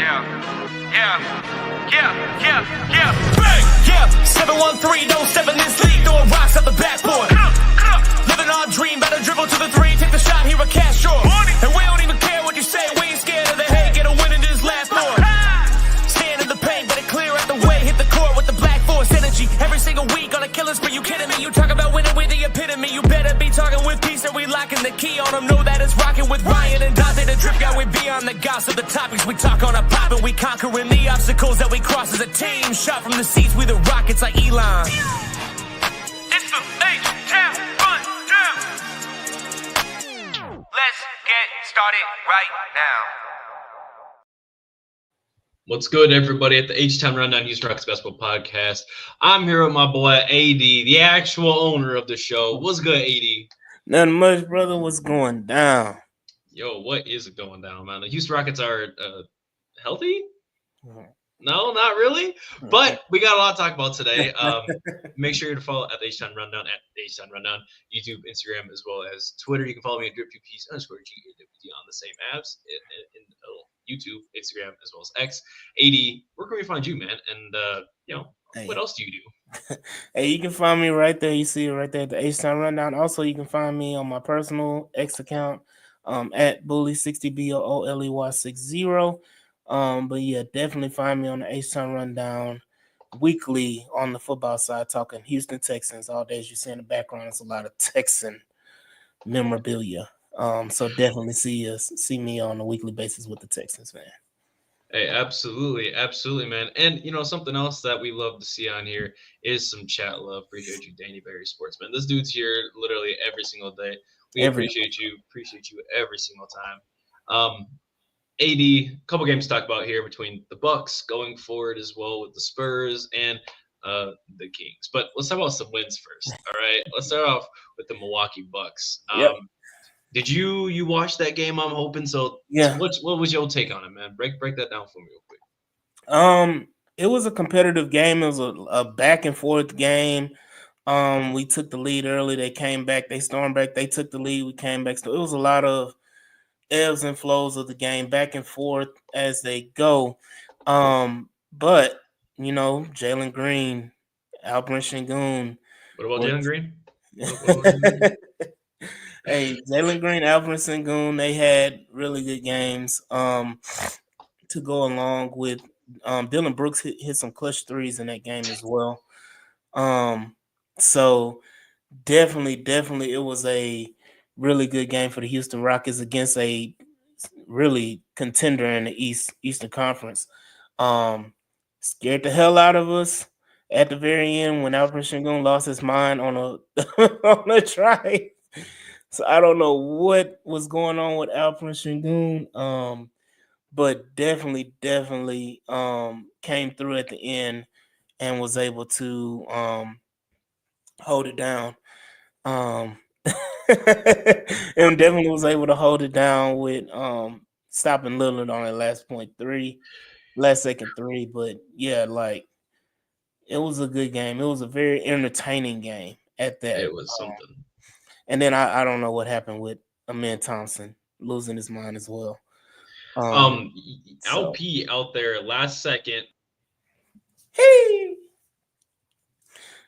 Bang! Yeah, 713, no 7 this league, throwing rocks at the backboard. Living our dream, better dribble to the 3, take the shot, here a cash short. And we don't even care what you say, we ain't scared of the hate, get a win in this last more. Stand in the paint, better clear out the way, hit the court with the black force energy. Every single week on a killing spree, you kidding me? You talk about winning with the epitome, you better be talking with peace and we locking the key on them. Know that it's rocking with Ryan and Dante, the drip guy, we beyond the gossip, the topics we talk on a pop and we conquering the obstacles that we cross as a team. Shot from the seats, we the Rockets like Elon. It's the H-Town Rundown. Let's get started right now. What's good, everybody, at the H-Town Rundown Houston Rockets Basketball Podcast. I'm here with my boy, AD, the actual owner of the show. What's good, AD? Nothing much, brother. What's going down? Yo, what is going down, man? The Houston Rockets are healthy? No, not really. But we got a lot to talk about today. Make sure to follow at the H-Town Rundown, at the H-Town Rundown, YouTube, Instagram, as well as Twitter. You can follow me at drip2piece_GAWD on the same apps in YouTube, Instagram, as well as X. AD, where can we find you, man? And, what else do you do? Hey, you can find me right there. You see it right there at the H-Town Rundown. Also, you can find me on my personal X account at Bully60, BOOLEY60. But yeah, definitely find me on the H-Town Rundown weekly on the football side, talking Houston Texans all day. As you see in the background, it's a lot of Texan memorabilia. So definitely see me on a weekly basis with the Texans, man. Hey, absolutely, man. And something else that we love to see on here is some chat love. Appreciate you, Danny Berry Sportsman. This dude's here literally every single day. We appreciate you every single time. AD, a couple games to talk about here between the Bucks going forward as well with the Spurs and the Kings. But let's talk about some wins first. All right, let's start off with the Milwaukee Bucks. Yep. Did you watch that game? I'm hoping so. Yeah. What was your take on it, man? Break that down for me real quick. It was a competitive game. It was a back and forth game. We took the lead early. They came back. They stormed back. They took the lead. We came back. So it was a lot of ebbs and flows of the game, back and forth as they go. But Jalen Green, Alperen Sengun. What about Jalen Green? Hey, Jalen Green, Alperen Sengun, they had really good games to go along with. Dylan Brooks hit some clutch threes in that game as well. So definitely, it was a really good game for the Houston Rockets against a really contender in the Eastern Conference. Scared the hell out of us at the very end when Alperen Sengun lost his mind on a try. So I don't know what was going on with Alperen Sengun, but definitely came through at the end and was able to hold it down. And definitely was able to hold it down with stopping Lillard on that last second three. But yeah, it was a good game. It was a very entertaining game at that. It was something. And then I don't know what happened with Amen Thompson losing his mind as well. LP out there last second. Hey.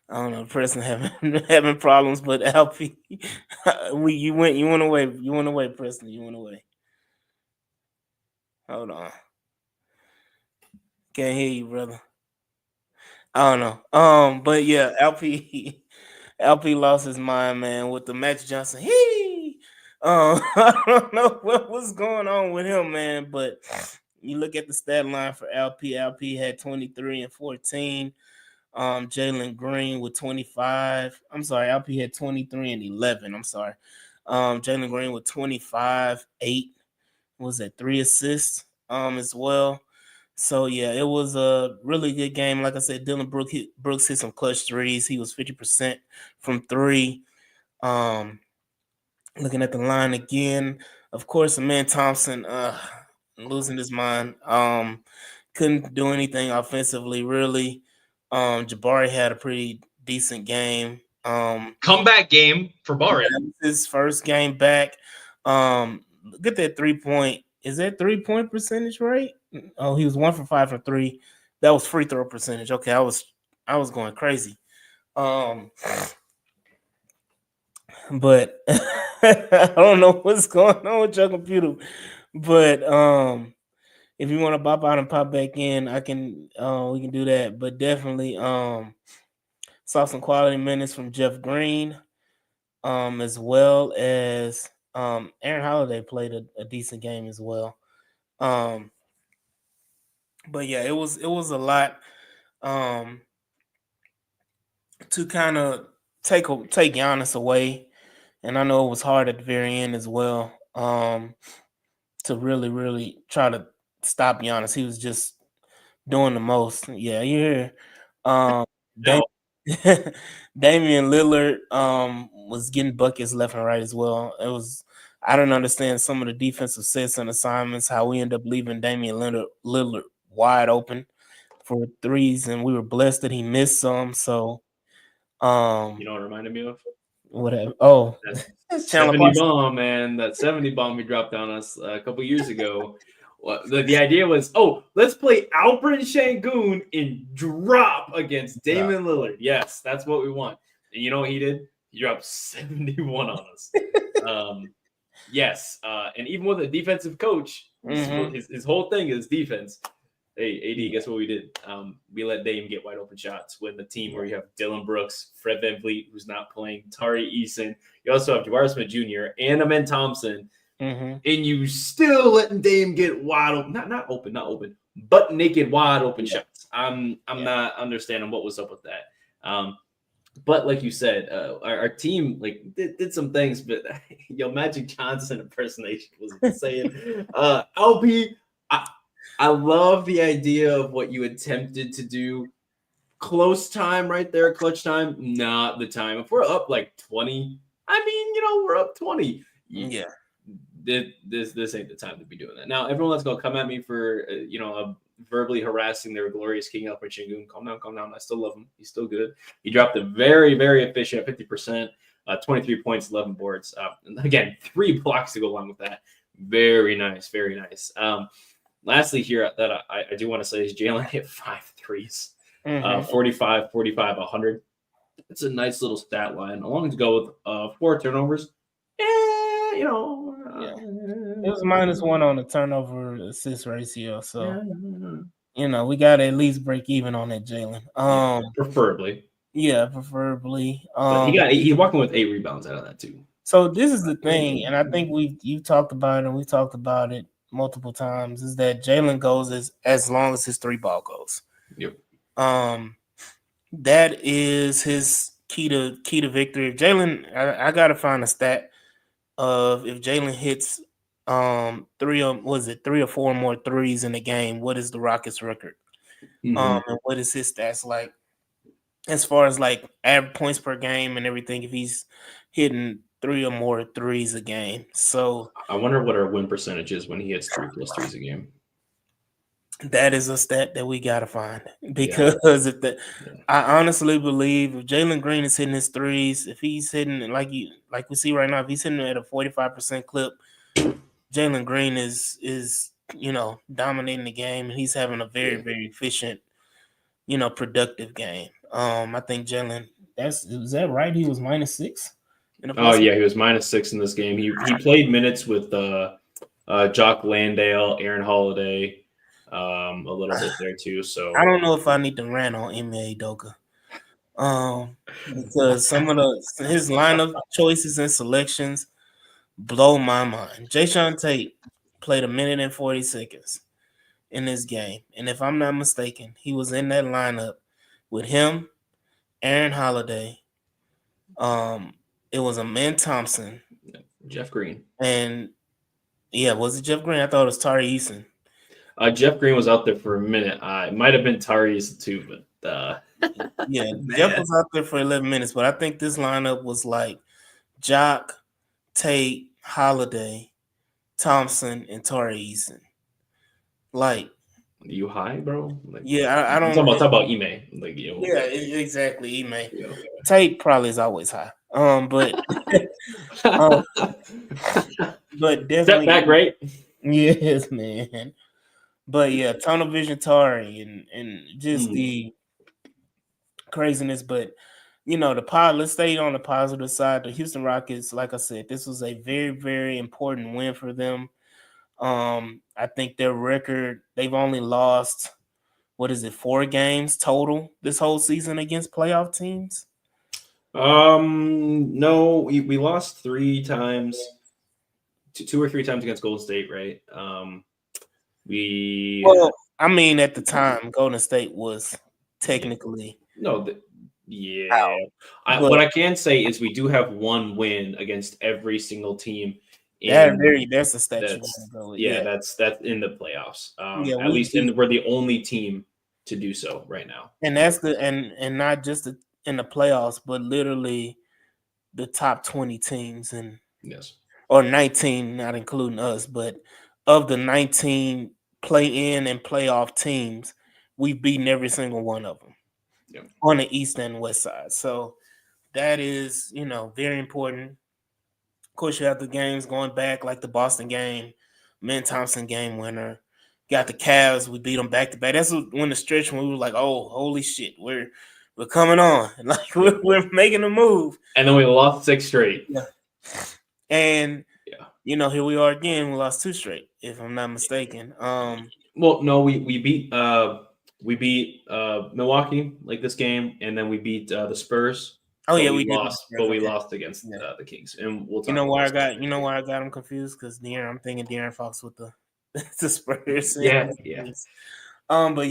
I don't know, Preston having problems, but LP, you went away, Preston. You went away. Hold on. Can't hear you, brother. I don't know. But yeah, LP lost his mind, man, with the Max Johnson. I don't know what was going on with him, man, but you look at the stat line for LP. LP had 23 and 14. Jalen Green with 25. I'm sorry, LP had 23 and 11. I'm sorry. Jalen Green with 25, 8. Was that 3 assists as well? So yeah, it was a really good game. Like I said, Dylan Brooks hit some clutch threes. He was 50% from 3. Looking at the line again, of course, Amen Thompson losing his mind. Couldn't do anything offensively, really. Jabari had a pretty decent game. Comeback game for Bari. His first game back. Look at that 3-point Is that 3-point percentage right? Oh, he was 1 for 5 for 3. That was free throw percentage. Okay, I was going crazy. But I don't know what's going on with your computer. But if you want to pop out and pop back in, I can we can do that. But definitely saw some quality minutes from Jeff Green, as well as Aaron Holiday played a decent game as well. But yeah, it was a lot to kind of take Giannis away, and I know it was hard at the very end as well. To really try to stop Giannis. He was just doing the most. Yeah, you hear. Damian Lillard was getting buckets left and right as well. I don't understand some of the defensive sets and assignments, how we end up leaving Damian Lillard wide open for threes, and we were blessed that he missed some. So You know what it reminded me of? whatever. Oh, That Chandler 70 Parsons. bomb, man. That 70 bomb he dropped on us a couple years ago. Well, the idea was, let's play Alperen Şengün and drop against Damian Lillard. Yes, that's what we want. And you know what he did? He dropped 71 on us. Yes. And even with a defensive coach, his whole thing is defense. Hey, AD, guess what we did? We let Dame get wide open shots with the team where you have Dylan Brooks, Fred VanVleet, who's not playing, Tari Eason. You also have Jabari Smith Jr. and Amen Thompson. And you still letting Dame get wide open, not open, but naked wide open shots. I'm not understanding what was up with that. But like you said, our team did some things, but Magic Johnson impersonation was insane. LP, I love the idea of what you attempted to do. Close time right there, clutch time, not the time. If we're up like 20, we're up 20. Yeah. This ain't the time to be doing that. Now, everyone that's going to come at me for, verbally harassing their glorious King Alperen Şengün. Calm down. I still love him. He's still good. He dropped a very, very efficient 50%, 23 points, 11 boards. Again, 3 blocks to go along with that. Very nice, very nice. Lastly here that I do want to say is Jalen hit 5 threes, 45, 100. It's a nice little stat line. Along to go with 4 turnovers. It was -1 on the turnover assist ratio. So, we got to at least break even on that Jalen. Preferably. Yeah, preferably. But he's walking with 8 rebounds out of that too. So this is the thing, and I think you talked about it, and we talked about it multiple times, is that Jalen goes as long as his 3 ball goes. Yep. That is his key to victory. If Jalen, I gotta find a stat of if Jalen hits 3 or 4 more threes in a game, what is the Rockets record? And what is his stats like as far as like average points per game and everything, if he's hitting 3 or more threes a game. So I wonder what our win percentage is when he hits 3 plus threes a game. That is a stat that we gotta find, because I honestly believe if Jalen Green is hitting his threes, if he's hitting like we see right now, if he's hitting at a 45% clip, Jalen Green is dominating the game, and he's having a very, very efficient, productive game. I think Jalen, is that right? He was -6. He was -6 in this game. He played minutes with Jock Landale, Aaron Holiday, a little bit there too. So I don't know if I need to rant on Ime Udoka, because some of his lineup choices and selections blow my mind. Jayshawn Tate played 1 minute and 40 seconds in this game, and if I'm not mistaken, he was in that lineup with him, Aaron Holiday. It was Amen Thompson, Jeff Green, and was it Jeff Green? I thought it was Tari Eason. Jeff Green was out there for a minute. It might have been Tari Eason too, but Jeff was out there for 11 minutes. But I think this lineup was like Jock, Tate, Holiday, Thompson, and Tari Eason. Like, you high, bro? I don't talk about Ime. Exactly, Ime. Yeah. Tate probably is always high. But but definitely step back, right? Yes, man. But yeah, tunnel vision Tari and just the craziness. But let's stay on the positive side. The Houston Rockets, like I said, this was a very, very important win for them. I think their record, they've only lost, 4 games total this whole season against playoff teams? No, we lost 3 times, 2 or 3 times against Golden State, right? I mean, at the time, Golden State was technically yeah. out. What I can say is we do have 1 win against every single team. That's a statue. That's in the playoffs. Yeah, at least we're the only team to do so right now. And that's and not just in the playoffs, but literally the top 20 teams or 19, not including us, but of the 19 play-in and playoff teams, we've beaten every single one of them on the east and west side. So that is, very important. Of course, you have the games going back, like the Boston game, Min Thompson game winner. Got the Cavs, we beat them back to back. That's when the stretch when we were like, oh, holy shit, we're coming on. Like we're making a move. And then we lost 6 straight. Yeah. And here we are again. We lost 2 straight, if I'm not mistaken. Well, no, we beat Milwaukee like this game, and then we beat the Spurs. Oh yeah, we lost, but we lost against the Kings. And we'll talk why I got them confused, because I'm thinking De'Aaron Fox with the Spurs. But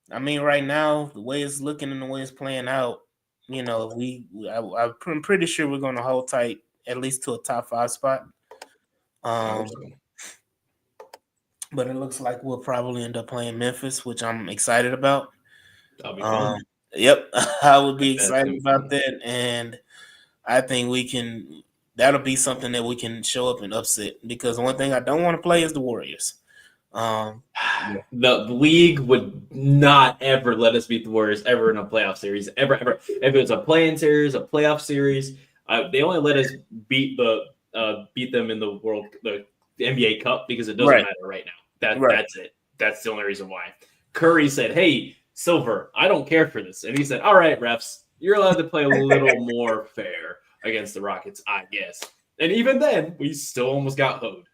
I mean, right now, the way it's looking and the way it's playing out, I'm pretty sure we're going to hold tight at least to a top 5 spot. But it looks like we'll probably end up playing Memphis, which I'm excited about. That'll be fun. Yep, I would be excited about that, and I think that'll be something that we can show up and upset, because one thing I don't want to play is the Warriors. The league would not ever let us beat the Warriors ever in a playoff series, ever. If it's a play-in series, a playoff series, they only let us beat them in the NBA Cup, because it doesn't matter right now. That's it. That's the only reason why. Curry said, "Hey, Silver, I don't care for this," and he said, "All right, refs, you're allowed to play a little more fair against the Rockets, I guess." And even then, we still almost got hoed.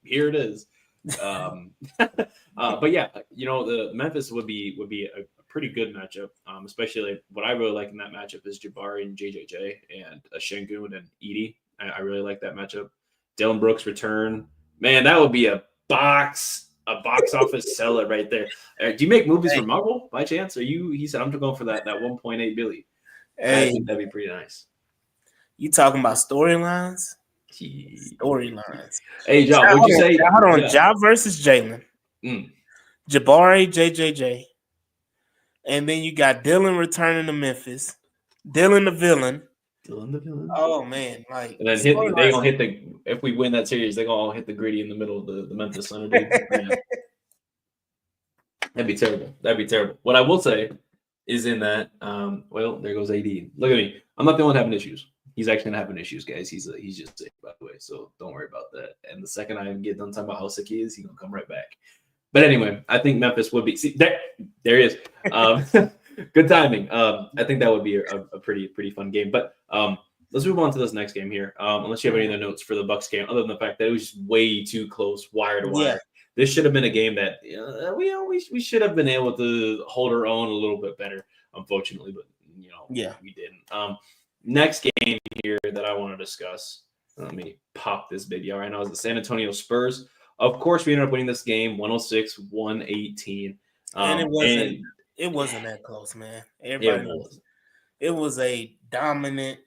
Here it is. But yeah, the Memphis would be a pretty good matchup, especially what I really like in that matchup is Jabari and JJJ and Şengün and Edey. I really like that matchup. Dylan Brooks return, man, that would be a box office seller right there. Do you make movies for Marvel by chance? He said I'm going for that 1.8 billion. I think that'd be pretty nice. You talking about storylines? Storylines. Hey, John, what'd you say? Hold on, Ja versus Jalen. Jabari, JJJ. And then you got Dylan returning to Memphis. Dylan the villain. Oh man, like, and then they gonna hit if we win that series, they're gonna all hit the gritty in the middle of the Memphis Center, dude. That'd be terrible. What I will say is in that, well, there goes AD. Look at me. I'm not the one having issues. He's actually not having issues, guys. He's just sick, by the way. So don't worry about that. And the second I get done talking about how sick he is, he's gonna come right back. But anyway, I think Memphis would be. See, there he is. Good timing. I think that would be a pretty fun game. But let's move on to this next game here. Unless you have any other notes for the Bucks game, other than the fact that it was just way too close, wire to wire. Yeah. This should have been a game that we should have been able to hold our own a little bit better. Unfortunately, but we didn't. Next game here that I want to discuss. Let me pop this baby out right now. Is the San Antonio Spurs. Of course, we ended up winning this game 106-118. And it wasn't that close, man. It was a dominant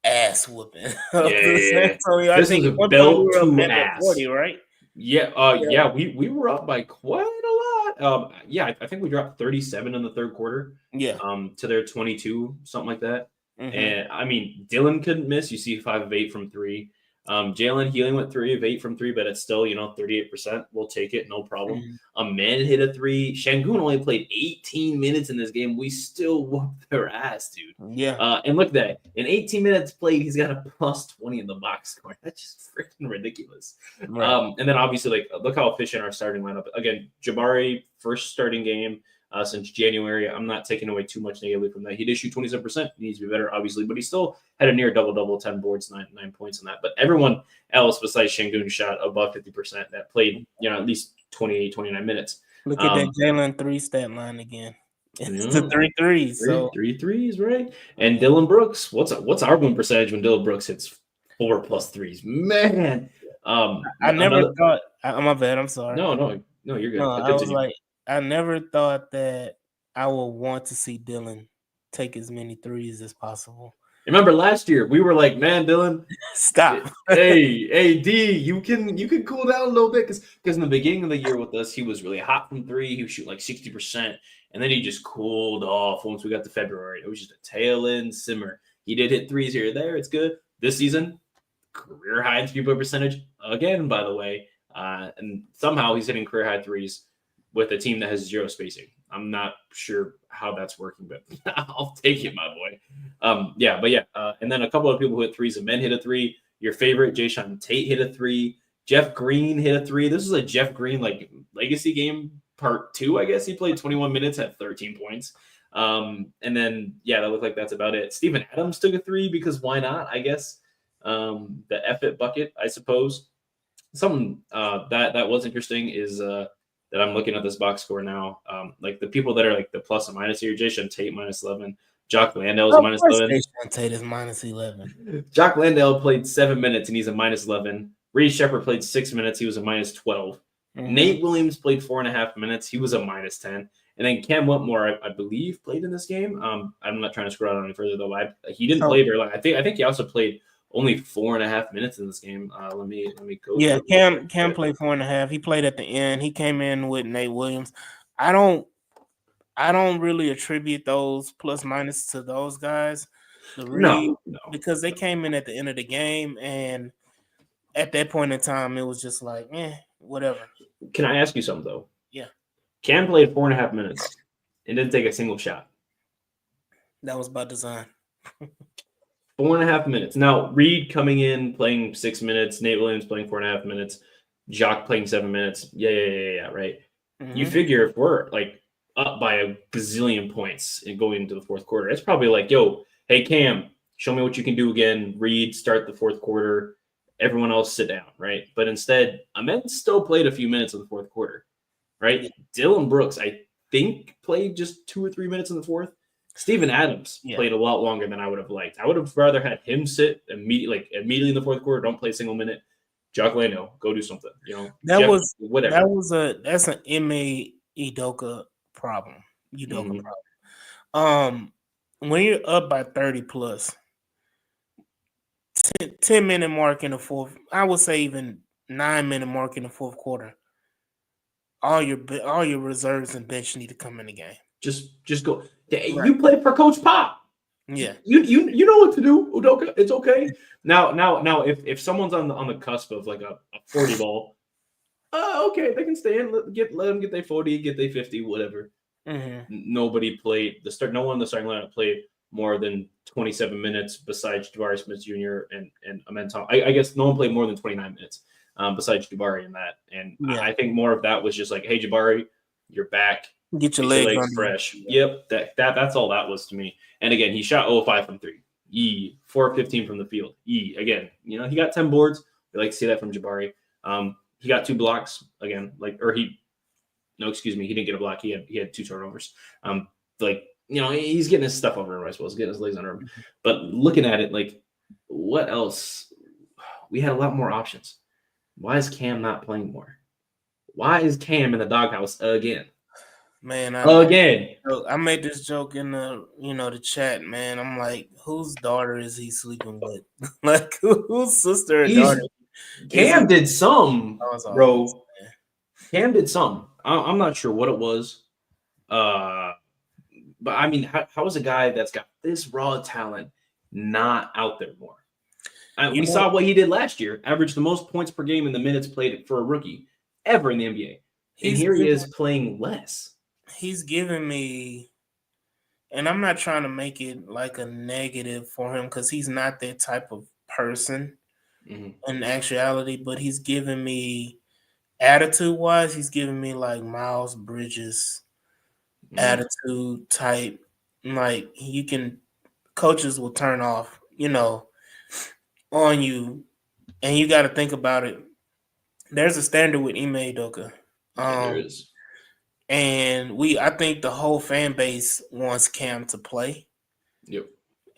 ass whooping. This was a belt to ass. 40, right? Yeah. We were up by quite a lot. I think we dropped 37 in the third quarter. Yeah. To their 22, something like that. Mm-hmm. And I mean, Dylan couldn't miss. You see 5 of 8 from 3. Jalen Healing went 3 of 8 from 3, but it's still, 38%. We'll take it, no problem. Man hit a 3. Şengün only played 18 minutes in this game. We still whooped their ass, dude. Yeah. And look at that. In 18 minutes played, he's got a plus 20 in the box score. That's just freaking ridiculous. Right. And then obviously, look how efficient our starting lineup. Again, Jabari, first starting game since January. I'm not taking away too much negatively from that. He did shoot 27%. He needs to be better, obviously, but he still had a near double-double, 10 boards, 9 points in that. But everyone else besides Şengün shot above 50% that played, at least 28, 29 minutes. Look at that Jalen 3 stat line again. It's the 3 threes. So 3 threes, right? And Dylan Brooks, what's our win percentage when Dylan Brooks hits 4 plus threes? Man. I never thought my bad, I'm sorry. No, you're good. No, I was like, I never thought that I would want to see Dylan take as many threes as possible. Remember last year we were like, man, Dylan, stop. hey, D, you can cool down a little bit because in the beginning of the year with us, he was really hot from 3. He would shoot like 60%, and then he just cooled off once we got to February. It was just a tail end simmer. He did hit threes here or there. It's good. This season, career high in 3-point percentage again, by the way, and somehow he's hitting career high threes with a team that has 0 spacing. I'm not sure how that's working, but I'll take it, my boy. And then a couple of people who hit threes. And men hit a 3. Your favorite, Jayshawn Tate, hit a 3. Jeff Green hit a 3. This is a Jeff Green legacy game part 2, I guess. He played 21 minutes, had 13 points. And then that looked like that's about it. Steven Adams took a 3 because why not? I guess the F-it bucket, I suppose. Something that was interesting is that I'm looking at this box score now. The people that are like the plus and minus here, Jayshawn Tate minus 11, Jock Landale is minus 11. Jayshawn Tate is minus 11. Jock Landale played 7 minutes and he's a minus 11. Reed Shepherd played 6 minutes. He was a minus 12. Nate Williams played 4.5 minutes. He was a minus 10. And then Cam Whitmore, I believe, played in this game. I'm not trying to scroll out any further though. He didn't play very long. I think he also played only 4.5 minutes in this game. Let me go. Yeah, Cam played 4.5. He played at the end. He came in with Nate Williams. I don't really attribute those plus minus to those guys. No, because they came in at the end of the game, and at that point in time, it was just like, whatever. Can I ask you something though? Yeah. Cam played 4.5 minutes and didn't take a single shot. That was by design. 4.5 minutes. Now, Reed coming in, playing 6 minutes. Nate Williams playing 4.5 minutes. Jock playing 7 minutes. Yeah, right. Mm-hmm. You figure if we're up by a gazillion points and going into the fourth quarter, it's probably like, yo, hey, Cam, show me what you can do again. Reed, start the fourth quarter. Everyone else sit down, right? But instead, Ahmed still played a few minutes in the fourth quarter, right? Yeah. Dylan Brooks, I think, played just 2 or 3 minutes in the fourth. Steven Adams played a lot longer than I would have liked. I would have rather had him sit immediately in the fourth quarter. Don't play a single minute. Jock Landale, go do something. That's an Ime Udoka problem. Problem. When you're up by 30 plus, 10-minute mark in the fourth, I would say even 9-minute mark in the fourth quarter. All your reserves and bench need to come in the game. Just go. Right. You play for Coach Pop. Yeah. You know what to do, Udoka. It's okay. Now if someone's on the cusp of like a 40 ball, okay, they can stay in. Let them get their 40, get their 50, whatever. Mm-hmm. Nobody played no one in the starting lineup played more than 27 minutes besides Jabari Smith Jr. and Amen Tom. I guess no one played more than 29 minutes besides Jabari in that. And I think more of that was just like, hey, Jabari, you're back. Get your legs fresh. Yep, that's all that was to me. And again, he shot 0-5 from 3. 4-15 from the field. Again, he got 10 boards. We like to see that from Jabari. He got 2 blocks again. He didn't get a block. He had 2 turnovers. He's getting his stuff over him, I suppose, getting his legs under him. But looking at it, what else? We had a lot more options. Why is Cam not playing more? Why is Cam in the doghouse again? Man, I made this joke in the the chat, man. I'm like, whose daughter is he sleeping with? Whose sister or daughter? Cam did some, bro. Cam did some. I'm not sure what it was. But I mean, how is a guy that's got this raw talent not out there more? We saw what he did last year. Averaged the most points per game in the minutes played for a rookie ever in the NBA. And here he is playing less. He's giving me, and I'm not trying to make it like a negative for him because he's not that type of person in actuality, but he's giving me attitude-wise, he's giving me like Miles Bridges attitude type. Like coaches will turn off, on you, and you got to think about it. There's a standard with Ime Udoka. There is. And I think the whole fan base wants Cam to play. Yep.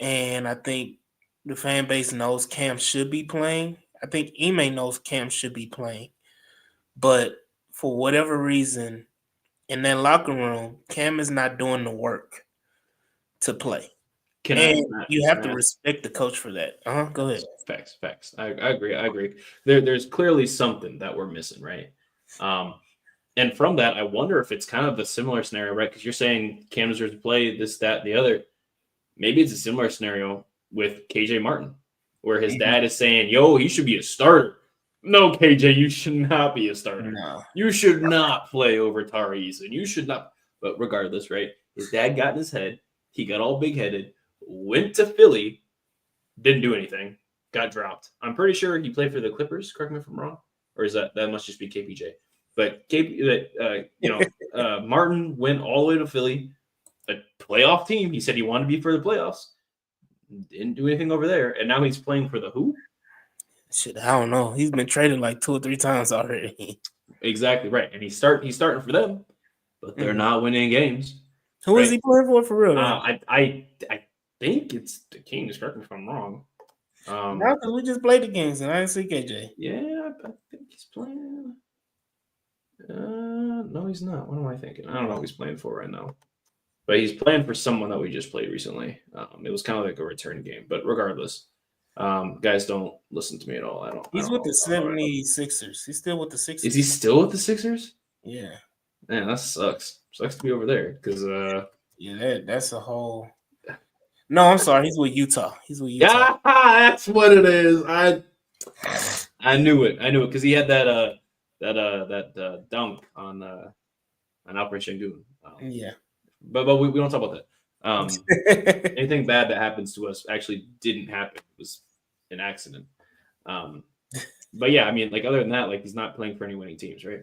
And I think the fan base knows Cam should be playing. I think Ime knows Cam should be playing. But for whatever reason, in that locker room, Cam is not doing the work to play. You have to respect the coach for that. Go ahead. Facts. I agree. There's clearly something that we're missing, right? And from that, I wonder if it's kind of a similar scenario, right? Because you're saying Cam deserves to play this, that, and the other. Maybe it's a similar scenario with KJ Martin, where his dad is saying, yo, he should be a starter. No, KJ, you should not be a starter. No. You should not play over Tari Eason. You should not. But regardless, right? His dad got in his head. He got all big-headed, went to Philly, didn't do anything, got dropped. I'm pretty sure he played for the Clippers. Correct me if I'm wrong. Or is that must just be KPJ? But Martin went all the way to Philly, a playoff team. He said he wanted to be for the playoffs. Didn't do anything over there, and now he's playing for the who? Shit, I don't know. He's been traded like 2 or 3 times already. Exactly right, and he's starting for them, but they're not winning games. Who is he playing for real? I think it's the Kings. Correct me if I'm wrong. No, because we just played the Kings and I didn't see KJ. Yeah, I think he's playing. No, he's not. What am I thinking? I don't know who he's playing for right now. But he's playing for someone that we just played recently. It was kind of like a return game. But regardless, guys, don't listen to me at all. He's with the 76ers. He's still with the Sixers. Is he still with the Sixers? Yeah. Man, that sucks. Sucks to be over there because that's a whole. No, I'm sorry. He's with Utah. Yeah, that's what it is. I knew it because he had that dunk on Operation Goon. Yeah. But we don't talk about that. Anything bad that happens to us actually didn't happen. It was an accident. But yeah, I mean, like other than that, like he's not playing for any winning teams, right?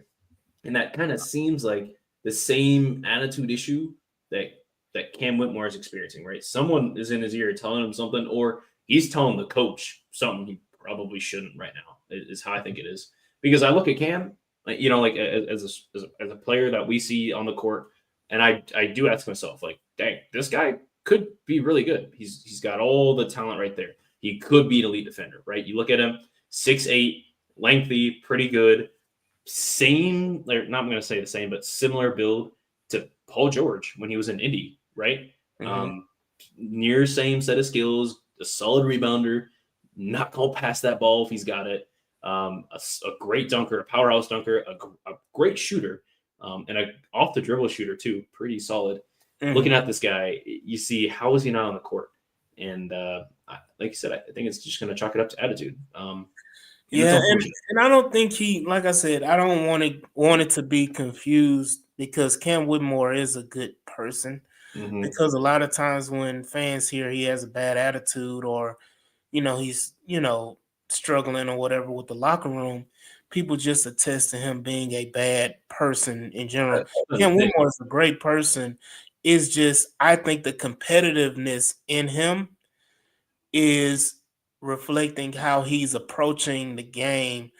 And that kind of seems like the same attitude issue that Cam Whitmore is experiencing, right? Someone is in his ear telling him something, or he's telling the coach something he probably shouldn't right now, is how I think it is. Because I look at Cam, like as a player that we see on the court, and I do ask myself, like, dang, this guy could be really good. He's got all the talent right there. He could be an elite defender, right? You look at him, 6'8", lengthy, pretty good. Same, not going to say the same, but similar build to Paul George when he was in Indy, right? Near same set of skills, a solid rebounder, not going to pass that ball if he's got it. A great dunker, a powerhouse dunker, a great shooter, and a off the dribble shooter too, pretty solid. Looking at this guy, you see how is he not on the court? And like you said, I think it's just going to chalk it up to attitude. Yeah, and I don't think like I said, I don't want it to be confused because Cam Whitmore is a good person. Because a lot of times when fans hear he has a bad attitude or, he's, struggling or whatever with the locker room, people just attest to him being a bad person in general. Cam Whitmore is a great person. It's just, I think the competitiveness in him is reflecting how he's approaching the game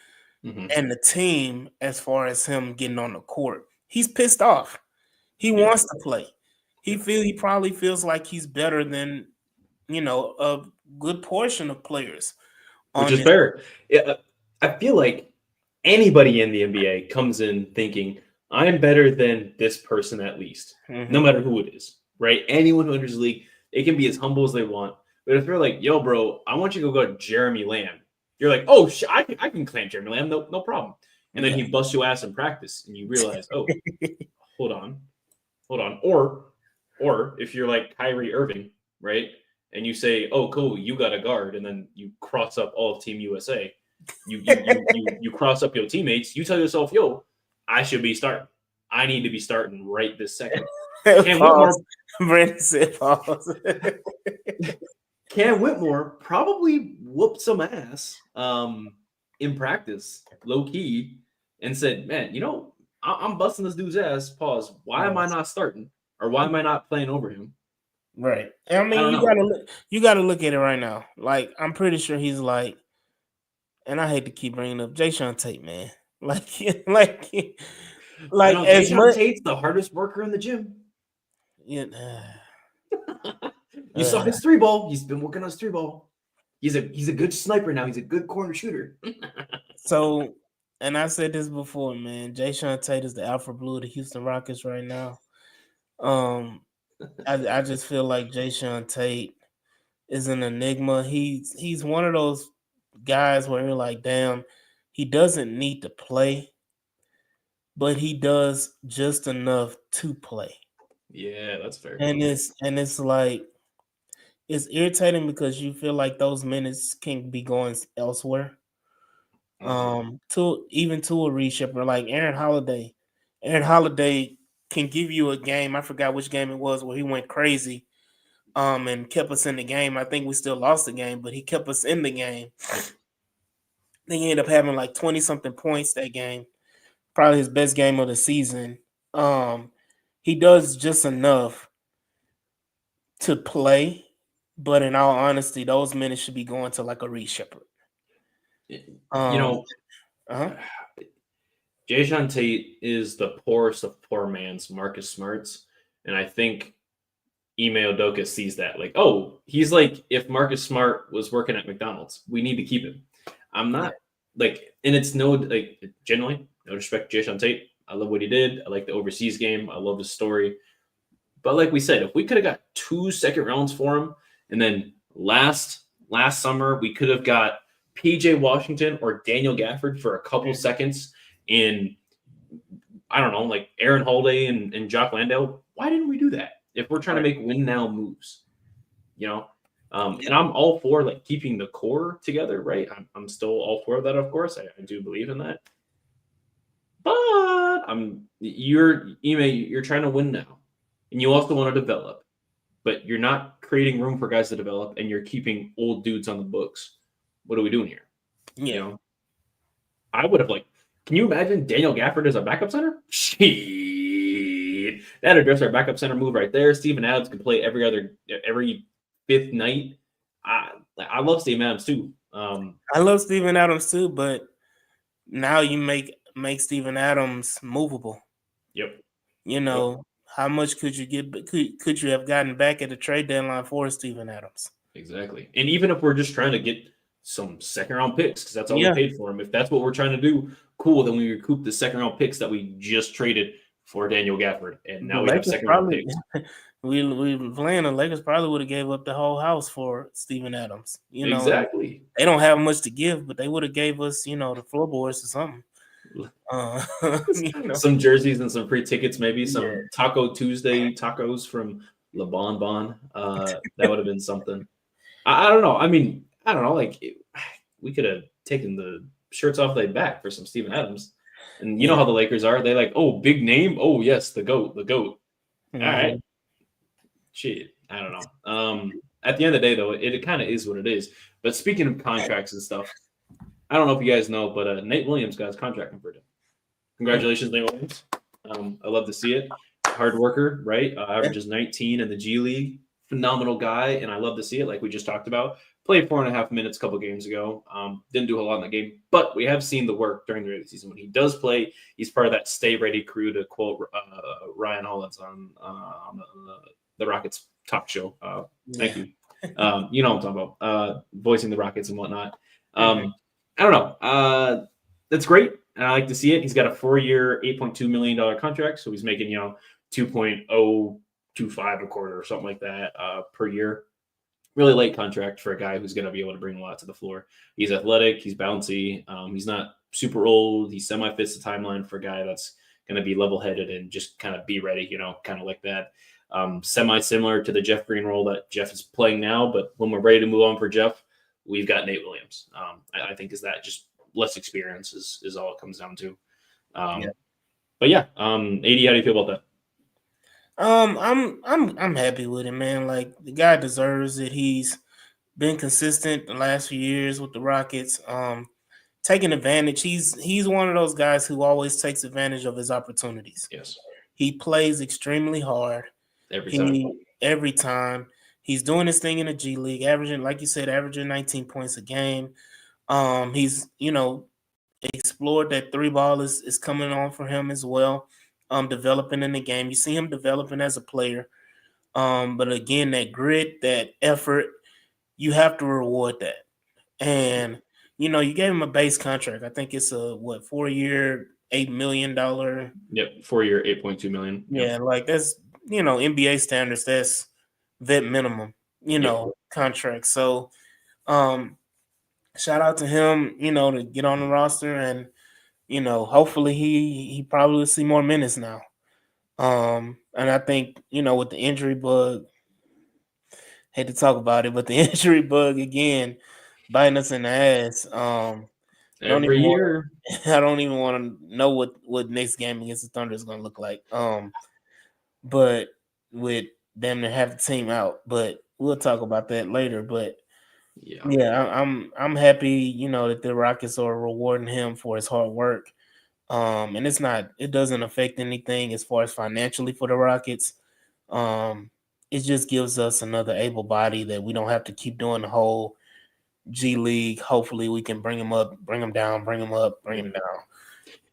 and the team as far as him getting on the court. He's pissed off. He wants to play. He probably feels like he's better than, a good portion of players. Which is fair. Yeah, I feel like anybody in the NBA comes in thinking, I'm better than this person at least, no matter who it is, right? Anyone who enters the league, they can be as humble as they want. But if they're like, yo, bro, I want you to go to Jeremy Lamb. You're like, oh, I can claim Jeremy Lamb, no problem. And then he busts your ass in practice, and you realize, oh, hold on. Or if you're like Kyrie Irving, right? and you say, "Oh, cool, you got a guard," and then you cross up all of Team USA. You cross up your teammates. You tell yourself, "Yo, I should be starting. I need to be starting right this second." Cam Whitmore, Brandon said pause. Cam Whitmore probably whooped some ass in practice, low key, and said, "Man, I'm busting this dude's ass." Pause. Why am I not starting, or why am I not playing over him? Right. I mean, you gotta look at it right now. Like, I'm pretty sure he's like, and I hate to keep bringing up Jayshawn Tate, man. Like as Jayshawn much. Tate's the hardest worker in the gym. Yeah. You saw his 3-ball. He's been working on his 3-ball. He's a good sniper now. He's a good corner shooter. So, and I said this before, man. Jayshawn Tate is the alpha blue of the Houston Rockets right now. I just feel like Jayshawn Tate is an enigma. He's one of those guys where you're like, damn, he doesn't need to play, but he does just enough to play. Yeah, that's fair. And it's like, it's irritating because you feel like those minutes can be going elsewhere. To a reshipper like Aaron Holiday. Aaron Holiday can give you a game. I forgot which game it was where he went crazy. And kept us in the game. I think we still lost the game, but he kept us in the game. I think he ended up having like 20-something points that game. Probably his best game of the season. He does just enough to play, but in all honesty, those minutes should be going to like a reshipper. Jayshawn Tate is the poorest of poor man's Marcus Smarts, and I think Ime Udoka sees that. Like, oh, he's like if Marcus Smart was working at McDonald's, we need to keep him. I'm not like, and it's genuinely no disrespect to Jayshawn Tate. I love what he did. I like the overseas game. I love his story. But like we said, if we could have got 2 second rounds for him, and then last summer we could have got PJ Washington or Daniel Gafford for a couple seconds in, I don't know, like Aaron Holiday and Jock Landale. Why didn't we do that? If we're trying to make win now moves, and I'm all for like keeping the core together, right? I'm still all for that, of course. I do believe in that. But you're trying to win now, and you also want to develop, but you're not creating room for guys to develop, and you're keeping old dudes on the books. What are we doing here? Yeah. I would have can you imagine Daniel Gafford as a backup center? Shit. That addressed our backup center move right there. Steven Adams can play every 5th night. I love Steven Adams too. I love Steven Adams too, but now you make Steven Adams movable. Yep. How much could you get? Could you have gotten back at the trade deadline for Steven Adams? Exactly. And even if we're just trying to get some 2nd-round picks, because that's all we paid for him. If that's what we're trying to do, cool. Then we recoup the 2nd-round picks that we just traded for Daniel Gafford, and now we have 2nd-round picks. We playing the Lakers probably would have gave up the whole house for Steven Adams. Exactly. They don't have much to give, but they would have gave us, the floorboards or something. Some jerseys and some free tickets, maybe some Taco Tuesday tacos from Le Bon Bon. That would have been something. I don't know. I mean, I don't know. We could have taken the shirts off their back for some Steven Adams. And you know how the Lakers are. They like, oh, big name. Oh, yes, the GOAT. Mm-hmm. All right. Shit. I don't know. At the end of the day, though, it kind of is what it is. But speaking of contracts and stuff, I don't know if you guys know, but Nate Williams got his contract converted. Congratulations, Nate Williams. I love to see it. Hard worker, right? Averages 19 in the G League. Phenomenal guy, and I love to see it, like we just talked about. Played 4.5 minutes a couple games ago. Didn't do a lot in the game, but we have seen the work during the regular season. When he does play, he's part of that stay ready crew, to quote Ryan Hollins on the Rockets talk show. Thank you. You know what I'm talking about, voicing the Rockets and whatnot. I don't know. That's great, and I like to see it. He's got a 4-year, $8.2 million contract, so he's making 2.025 a quarter or something like that per year. Really late contract for a guy who's going to be able to bring a lot to the floor. He's athletic. He's bouncy. He's not super old. He semi-fits the timeline for a guy that's going to be level-headed and just kind of be ready, kind of like that. semi-similar to the Jeff Green role that Jeff is playing now. But when we're ready to move on for Jeff, we've got Nate Williams. I think is that just less experience is all it comes down to. But yeah, AD, how do you feel about that? I'm happy with him, man. Like, the guy deserves it. He's been consistent the last few years with the Rockets. Taking advantage. He's one of those guys who always takes advantage of his opportunities. Yes. He plays extremely hard. Every time. He's doing his thing in the G League, averaging, like you said, 19 points a game. He's, explored that three ball is coming on for him as well. Developing in the game. You see him developing as a player. But again, that grit, that effort, you have to reward that. And you gave him a base contract. I think it's a 4-year, $8 million. Yep, 4-year, $8.2 million. Yeah, like that's NBA standards. That's vet minimum. Contract. So, shout out to him. To get on the roster, and hopefully he probably will see more minutes now. And I think with the injury bug, hate to talk about it, but the injury bug again biting us in the ass. Every year. I don't even want to know what next game against the Thunder is going to look like. But with them to have the team out, but we'll talk about that later. But yeah, I'm happy, that the Rockets are rewarding him for his hard work. And it doesn't affect anything as far as financially for the Rockets. It just gives us another able body that we don't have to keep doing the whole G League. Hopefully we can bring him up, bring him down, bring him up, bring him down.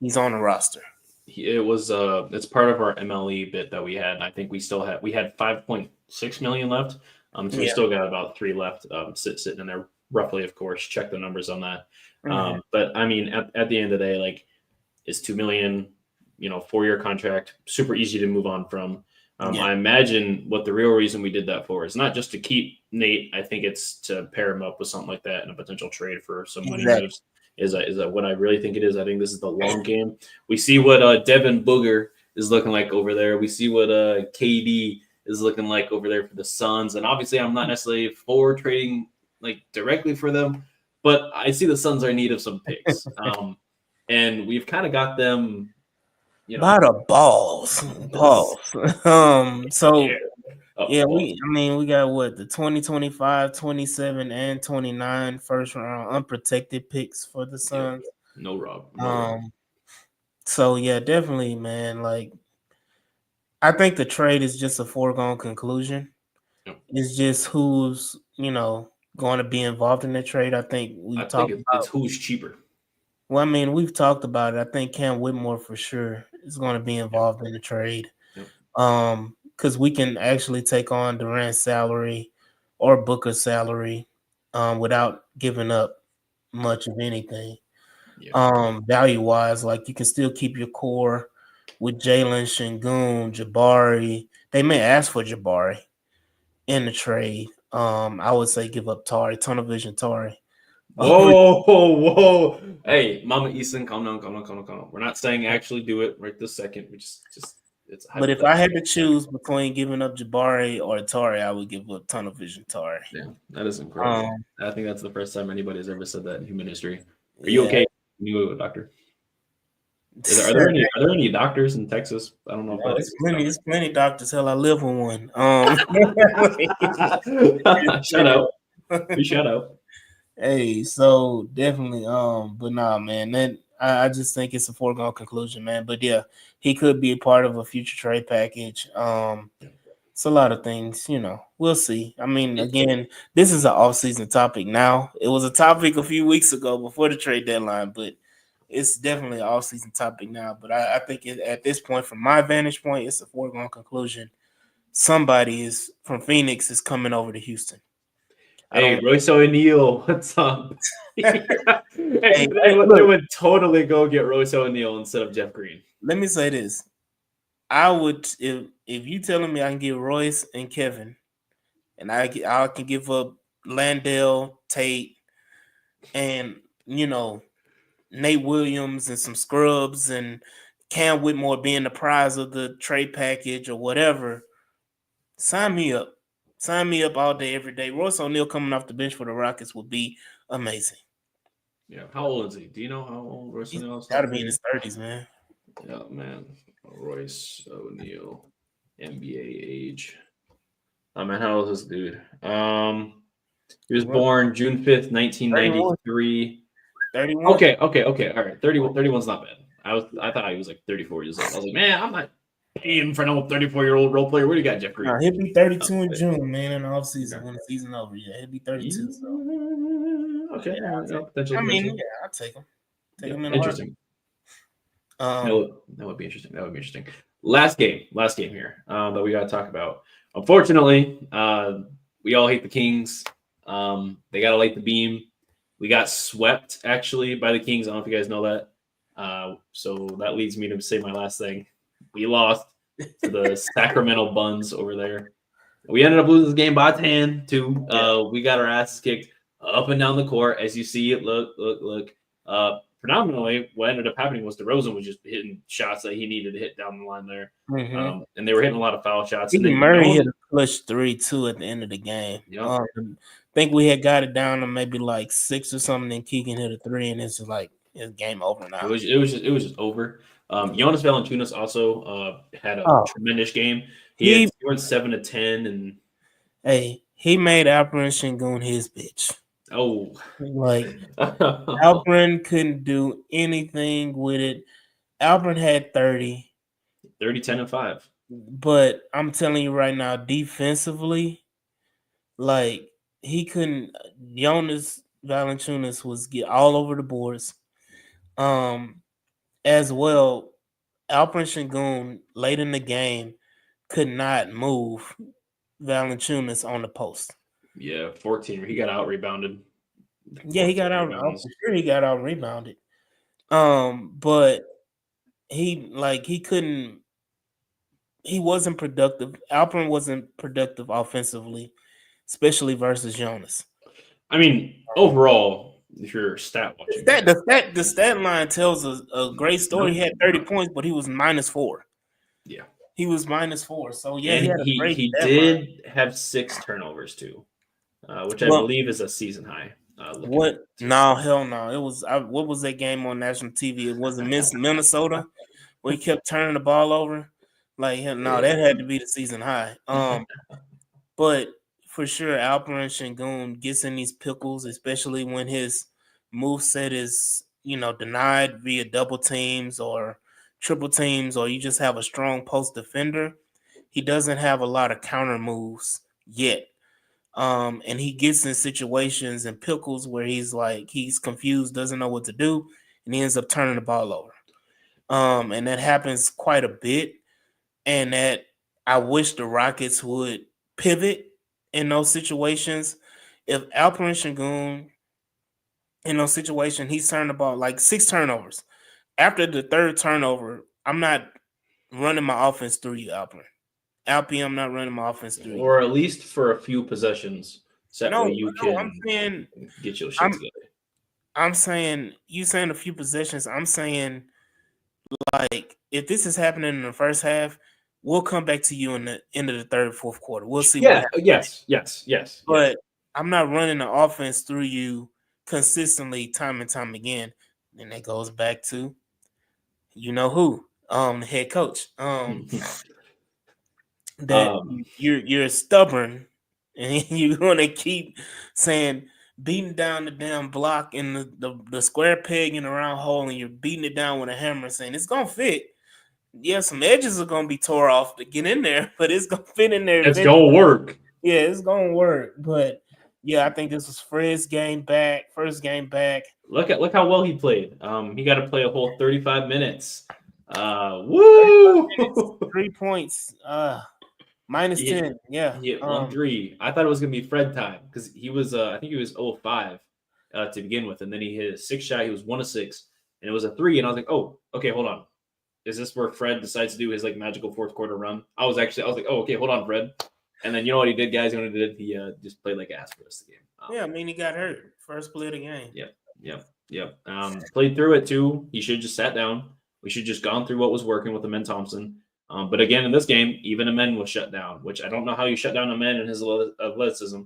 He's on the roster. It's part of our MLE bit that we had. I think we had 5.6 million left. So we still got about 3 left, sitting in there roughly, of course. Check the numbers on that. Mm-hmm. But I mean, at the end of the day, like, it's $2 million, 4-year contract, super easy to move on from. I imagine what the real reason we did that for is not just to keep Nate. I think it's to pair him up with something like that in a potential trade for some money moves. Is that what I really think it is? I think this is the long game. We see what Devin Booker is looking like over there. We see what KD is looking like over there for the Suns. And obviously, I'm not necessarily for trading like directly for them, but I see the Suns are in need of some picks. And we've kind of got them, by the balls. So we got the 2025, 27, and 29 first round unprotected picks for the Suns. No, Rob. So yeah, definitely, man. Like, I think the trade is just a foregone conclusion. Yep. It's just who's going to be involved in the trade. I think it's who's cheaper. Well, I mean, we've talked about it. I think Cam Whitmore for sure is going to be involved in the trade. Yep. Because we can actually take on Durant's salary or Booker's salary without giving up much of anything. Yeah. Value-wise, like, you can still keep your core with Jalen, Şengün, Jabari. They may ask for Jabari in the trade. I would say give up Tunnel Tari. Whoa. Hey, Mama Easton, calm down. We're not saying actually do it right this second. We just it's. But if I had to choose between giving up Jabari or Tari, I would give up Tunnel Tari. Yeah, that is incredible. I think that's the first time anybody has ever said that in human history. Are you okay? You a doctor? Are there any doctors in Texas? I don't know. There's plenty doctors. Hell, I live with one. Shout out. Shout out. Hey, so definitely, but nah, man, that I just think it's a foregone conclusion, man. But yeah, he could be a part of a future trade package. It's a lot of things, we'll see. I mean, again, this is an off-season topic now. It was a topic a few weeks ago before the trade deadline, but it's definitely an off-season topic now. But I think at this point, from my vantage point, it's a foregone conclusion. Somebody from Phoenix is coming over to Houston. Hey, Royce O'Neal, what's up? They would totally go get Royce O'Neal instead of Jeff Green. Let me say this. I would, if you telling me I can get Royce and Kevin, and I can give up Landale, Tate, and Nate Williams and some scrubs, and Cam Whitmore being the prize of the trade package or whatever, Sign me up. Sign me up all day, every day. Royce O'Neal coming off the bench for the Rockets would be amazing. Yeah. How old is he? Do you know how old Royce He's O'Neal is? got to be in his 30s, man. Yeah, man. Royce O'Neal, NBA age. Oh man, how old is this dude? He was born June 5th, 1993. 31. Okay. All right. 31's not bad. I thought he was like 34 years old. I was like, man, I'm not paying for no 34-year-old role player. What do you got, Jeff Green? Nah, he'll be 32 in June, man, in the offseason when the season over. Yeah, he'll be 32. So. Okay. Yeah, Potential. I mean, yeah, I'll take him. Take him in Interesting. That would be interesting. Last game here that we got to talk about. Unfortunately, we all hate the Kings. They got to light the beam. We got swept actually by the Kings. I don't know if you guys know that. So that leads me to say my last thing. We lost to the Sacramento Buns over there. We ended up losing this game by 10 too. We got our asses kicked up and down the court. As you see it, look. Predominantly, what ended up happening was DeRozan was just hitting shots that he needed to hit down the line there. And they were hitting a lot of foul shots. And then Murray hit a clutch 3-2 at the end of the game. Yep. I think we had got it down to maybe like 6 or something, and Keegan hit a 3, and it's like it's game over now. It was just over. Jonas Valanciunas also had a tremendous game. He went 7 of 10, and hey, he made Alperen Şengün his bitch. Oh, like Alperen couldn't do anything with it. Alperen had 30, 10, and 5. But I'm telling you right now, defensively, like he couldn't. Jonas Valanciunas was get all over the boards. As well, Alperen Şengün late in the game could not move Valanciunas on the post. Yeah, 14. He got out rebounded. Yeah, he got out. I'm sure he got out rebounded. But he couldn't. He wasn't productive. Alperen wasn't productive offensively, especially versus Jonas. I mean, overall, if you're stat watching, the stat line tells a great story. He had 30 points, but he was -4. Yeah, he was -4. So yeah, and he did have 6 turnovers too, which I believe is a season high. What? No, hell no. It was. What was that game on national TV? It wasn't Minnesota where he kept turning the ball over. Like, no, that had to be the season high. But for sure, Alperen Şengün gets in these pickles, especially when his move set is, denied via double teams or triple teams, or you just have a strong post defender. He doesn't have a lot of counter moves yet. And he gets in situations and pickles where he's confused, doesn't know what to do, and he ends up turning the ball over. And that happens quite a bit. And that I wish the Rockets would pivot in those situations. If Alperen Şengün, in those situations, he's turned the ball like 6 turnovers. After the 3rd turnover, I'm not running my offense through you, Alperen. Alpy, I'm not running my offense through you. Or at least for a few possessions. So that way you can get your shit together. I'm saying, you saying a few possessions. I'm saying, like, if this is happening in the first half, we'll come back to you in the end of the 3rd, 4th quarter. We'll see. Yeah, yes. But I'm not running the offense through you consistently time and time again. And that goes back to, who, the head coach. That you're stubborn and you're gonna keep saying beating down the damn block in the square peg in the round hole, and you're beating it down with a hammer, saying it's gonna fit. Yeah, some edges are gonna be tore off to get in there, but it's gonna fit in there. It's gonna work. Yeah, it's gonna work. But yeah, I think this was Fred's first game back. Look how well he played. He got to play a whole 35 minutes. Woo! 3 points. -10. Yeah. He hit 1 3. I thought it was gonna be Fred time because he was I think he was 0-5 to begin with, and then he hit a 6 shot. He was 1 of 6, and it was a 3. And I was like, oh, okay, hold on. Is this where Fred decides to do his magical 4th quarter run? I was like, oh, okay, hold on, Fred. And then you know what he did, guys? You know what he did? He just played like ass for the rest of the game. Yeah, I mean, he got hurt first play of the game. Yep. Played through it too. He should have just sat down. We should have just gone through what was working with him and Thompson. But again, in this game, even Amen was shut down, which I don't know how you shut down Amen and his athleticism.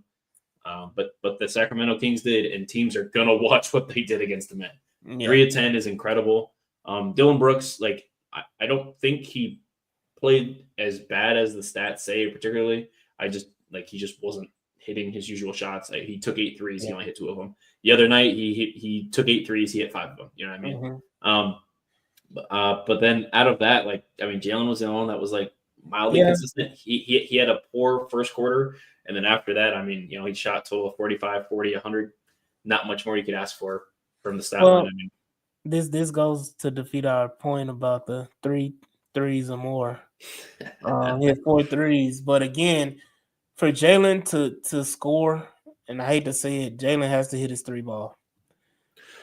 But the Sacramento Kings did, and teams are gonna watch what they did against the men. 3 of 10 is incredible. Dylan Brooks, like I don't think he played as bad as the stats say, particularly. He just wasn't hitting his usual shots. Like, he took 8 threes, he only hit 2 of them. The other night he took 8 threes, he hit 5 of them. You know what I mean? Mm-hmm. But then out of that, Jalen was the only one that was like mildly consistent. He had a poor first quarter. And then after that, he shot total of 45, 40, 100. Not much more you could ask for from the stat line. This goes to defeat our point about the 3 threes or more. He had 4 threes. But again, for Jalen to score, and I hate to say it, Jalen has to hit his 3 ball.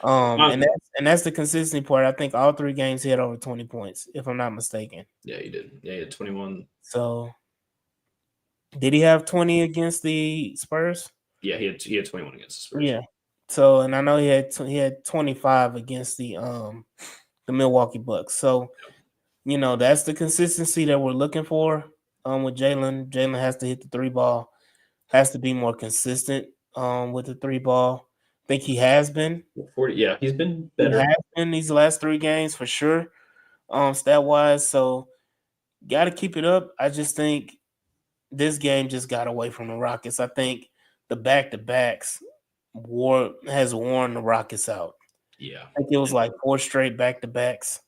And that's the consistency part. I think all 3 games he had over 20 points, if I'm not mistaken. Yeah, he did. Yeah, he had 21. So did he have 20 against the Spurs? Yeah, he had 21 against the Spurs. Yeah. So, and I know he had 25 against the Milwaukee Bucks. So, that's the consistency that we're looking for with Jalen. Jalen has to hit the 3 ball, has to be more consistent with the 3 ball. I think he has been. 40, yeah, he's been better. He has been these last 3 games for sure, stat wise. So, got to keep it up. I just think this game just got away from the Rockets. I think the back-to-backs has worn the Rockets out. Yeah. I think it was like 4 straight back-to-backs.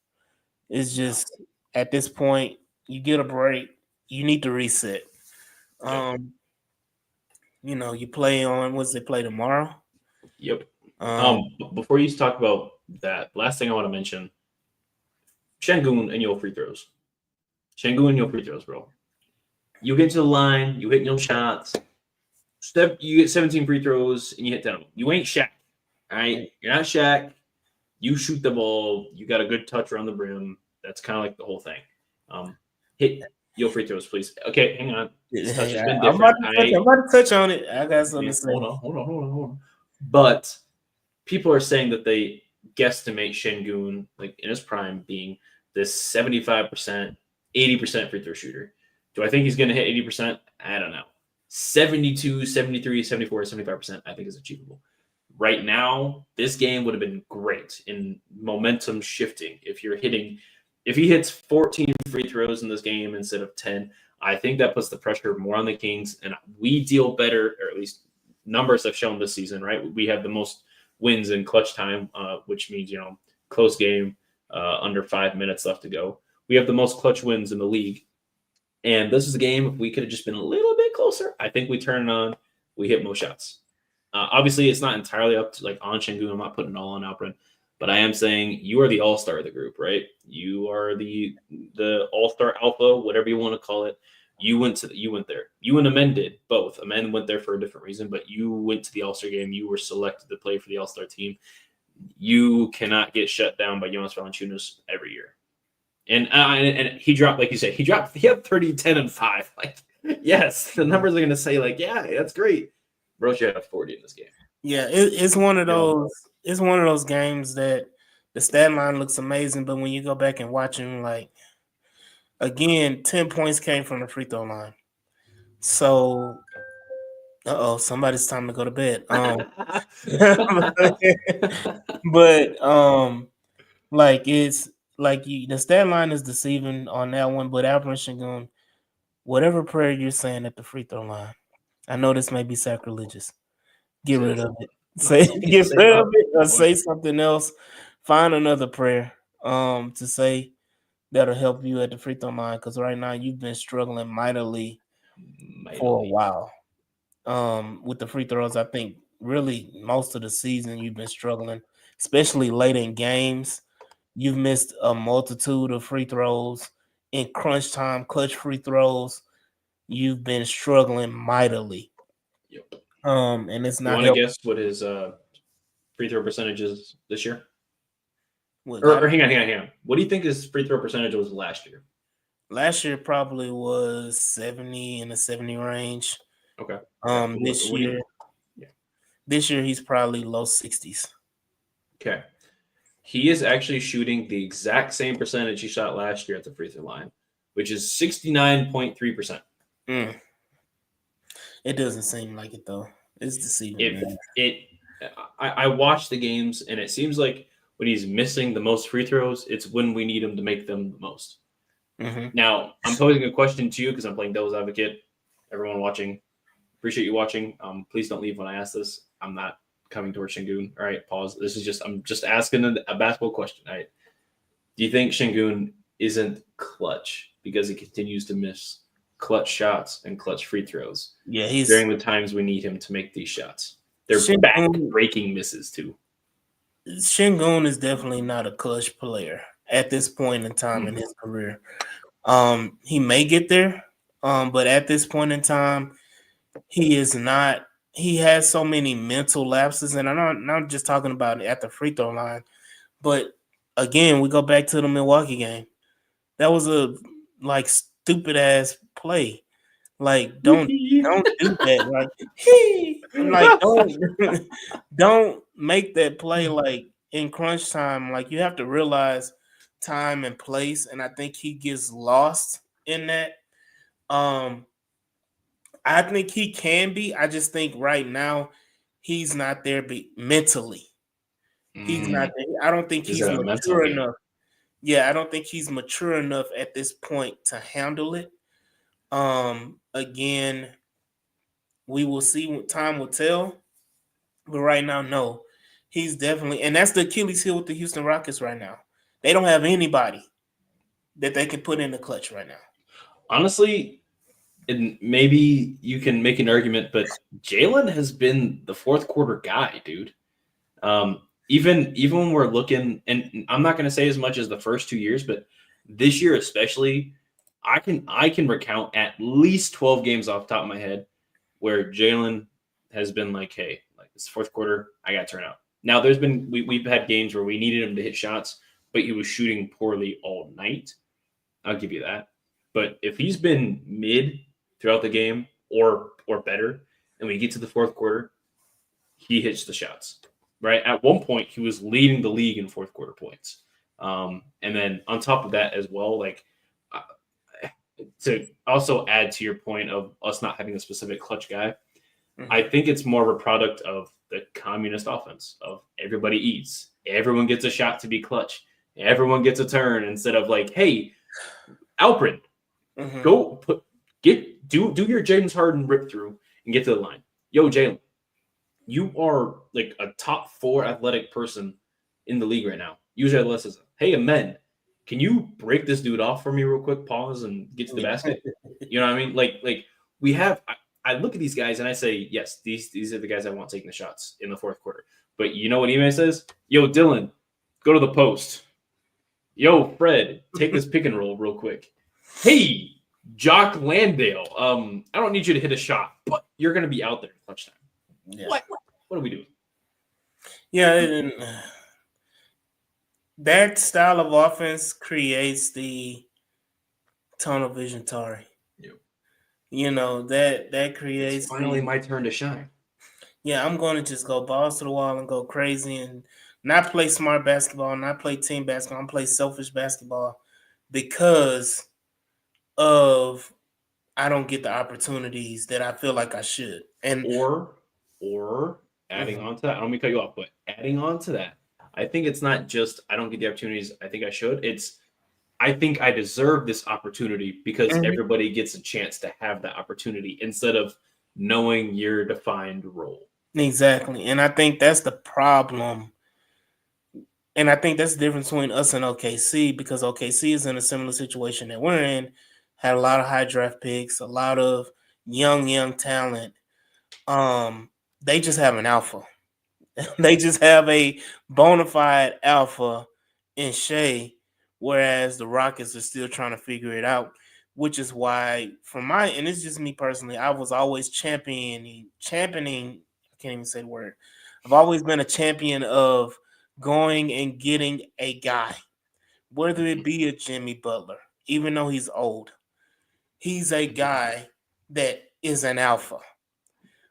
It's just, at this point, you get a break. You need to reset. You play on, what's it, play tomorrow? Yep. Before you talk about that, last thing I want to mention, Şengün and your free throws. Şengün and your free throws, bro. You get to the line, you hit no shots. You get 17 free throws, and you hit 10 of them. You ain't Shaq, all right? You're not Shaq. You shoot the ball. You got a good touch around the rim. That's kind of like the whole thing. Hit your free throws, please. Okay, hang on. This touch has been different. I'm about to touch on it. I got something to say. Hold on. But people are saying that they guesstimate Şengün, like in his prime, being this 75%, 80% free throw shooter. Do I think he's going to hit 80%? I don't know. 72, 73, 74, 75%, I think is achievable. Right now, this game would have been great in momentum shifting. If he hits 14 free throws in this game instead of 10, I think that puts the pressure more on the Kings, and we deal better, or at least numbers have shown this season, right? We have the most wins in clutch time, which means, close game, under 5 minutes left to go. We have the most clutch wins in the league. And this is a game, if we could have just been a little bit closer, I think we turn it on, we hit most shots. Obviously, it's not entirely up to on Şengün. I'm not putting it all on Alperen, but I am saying you are the all-star of the group, right? You are the all-star alpha, whatever you want to call it. You went there. You and Amen did both. Amen went there for a different reason, but you went to the all-star game. You were selected to play for the all-star team. You cannot get shut down by Jonas Valanciunas every year. And he dropped, like you said, he had 30, 10, and 5. Like, yes, the numbers are going to say, like, yeah, that's great. Bro should have 40 in this game. Yeah, it's one of those. It's one of those games that the stat line looks amazing, but when you go back and watch him, like, again, 10 points came from the free throw line. So, somebody's time to go to bed. But it's like the stat line is deceiving on that one. But Alperen Şengün, whatever prayer you're saying at the free throw line, I know this may be sacrilegious. Get rid of it. Get rid of it, or say something else. Find another prayer to say that'll help you at the free throw line, because right now you've been struggling mightily for a while with the free throws. I think really most of the season you've been struggling, especially late in games. You've missed a multitude of free throws in crunch time, clutch free throws. You've been struggling mightily. Yep. And it's not. You want to guess what his free throw percentage is this year? Or hang on. What do you think his free throw percentage was last year? Last year probably was 70 in the 70 range. Okay. This year he's probably low 60s. Okay. He is actually shooting the exact same percentage he shot last year at the free throw line. which is 69.3%. It doesn't seem like it though. It's deceiving. I watch the games, and it seems like when he's missing the most free throws, it's when we need him to make them the most. Mm-hmm. Now, I'm posing a question to you because I'm playing devil's advocate. Everyone watching, appreciate you watching. Please don't leave when I ask this. I'm not coming towards Şengün. All right, pause. I'm just asking a basketball question. All right. Do you think Şengün isn't clutch because he continues to miss clutch shots and clutch free throws? Yeah, he's during the times we need him to make these shots. They're Şengün- back-breaking misses too. Şengün is definitely not a clutch player at this point in time in his career. He may get there, but at this point in time, he is not. He has so many mental lapses, and I'm not just talking about at the free throw line, but again, we go back to the Milwaukee game. That was a stupid ass play. Like don't do that. Don't make that play like in crunch time. Like you have to realize time and place, and I think he gets lost in that. I think he can be. I just think right now he's not there mentally. He's not there. I don't think he's mature enough. Yeah, I don't think he's mature enough at this point to handle it. Again, we will see what time will tell. But right now, no. He's definitely, and that's the Achilles heel with the Houston Rockets right now. They don't have anybody that they can put in the clutch right now. Honestly, and maybe you can make an argument, but Jalen has been the fourth quarter guy, dude. Even when we're looking, and I'm not going to say as much as the first 2 years, but this year especially, I can recount at least 12 games off the top of my head where Jalen has been like, hey, like this fourth quarter, I got to turn out. Now we've had games where we needed him to hit shots, but he was shooting poorly all night. I'll give you that. But if he's been mid throughout the game or better, and we get to the fourth quarter, he hits the shots. Right? At one point, he was leading the league in fourth quarter points. And then on top of that as well, like to also add to your point of us not having a specific clutch guy, I think it's more of a product of the communist offense of everybody eats. Everyone gets a shot to be clutch. Everyone gets a turn instead of like, hey, Alfred, go do your James Harden rip through and get to the line. Yo, Jalen, you are like a top 4 athletic person in the league right now. Use your athleticism. Hey, men, can you break this dude off for me real quick? Pause and get to the basket. You know what I mean? Like we have. I look at these guys and I say, yes, these are the guys I want taking the shots in the fourth quarter. But you know what Ime says? Yo, Dylan, go to the post. Yo, Fred, take this pick and roll real quick. Hey, Jock Landale, I don't need you to hit a shot, but you're going to be out there in clutch time. Yeah. What are we doing? Yeah, and that style of offense creates the tunnel vision Tari. Yep. You know, that creates. It's finally my turn to shine. Yeah, I'm going to just go balls to the wall and go crazy and not play smart basketball, not play team basketball, I'm play selfish basketball because of I don't get the opportunities that I feel like I should. And or adding on to that, I don't mean to cut you off, but adding on to that, I think it's not just I don't get the opportunities I think I should. It's I think I deserve this opportunity because everybody gets a chance to have that opportunity instead of knowing your defined role. Exactly. And I think that's the problem. And I think that's the difference between us and OKC because OKC is in a similar situation that we're in, had a lot of high draft picks, a lot of young talent. They just have an alpha. They just have a bona fide alpha in Shea, whereas the Rockets are still trying to figure it out, which is why and it's just me personally, I was always championing, I can't even say the word. I've always been a champion of going and getting a guy, whether it be a Jimmy Butler, even though he's old. He's a guy that is an alpha.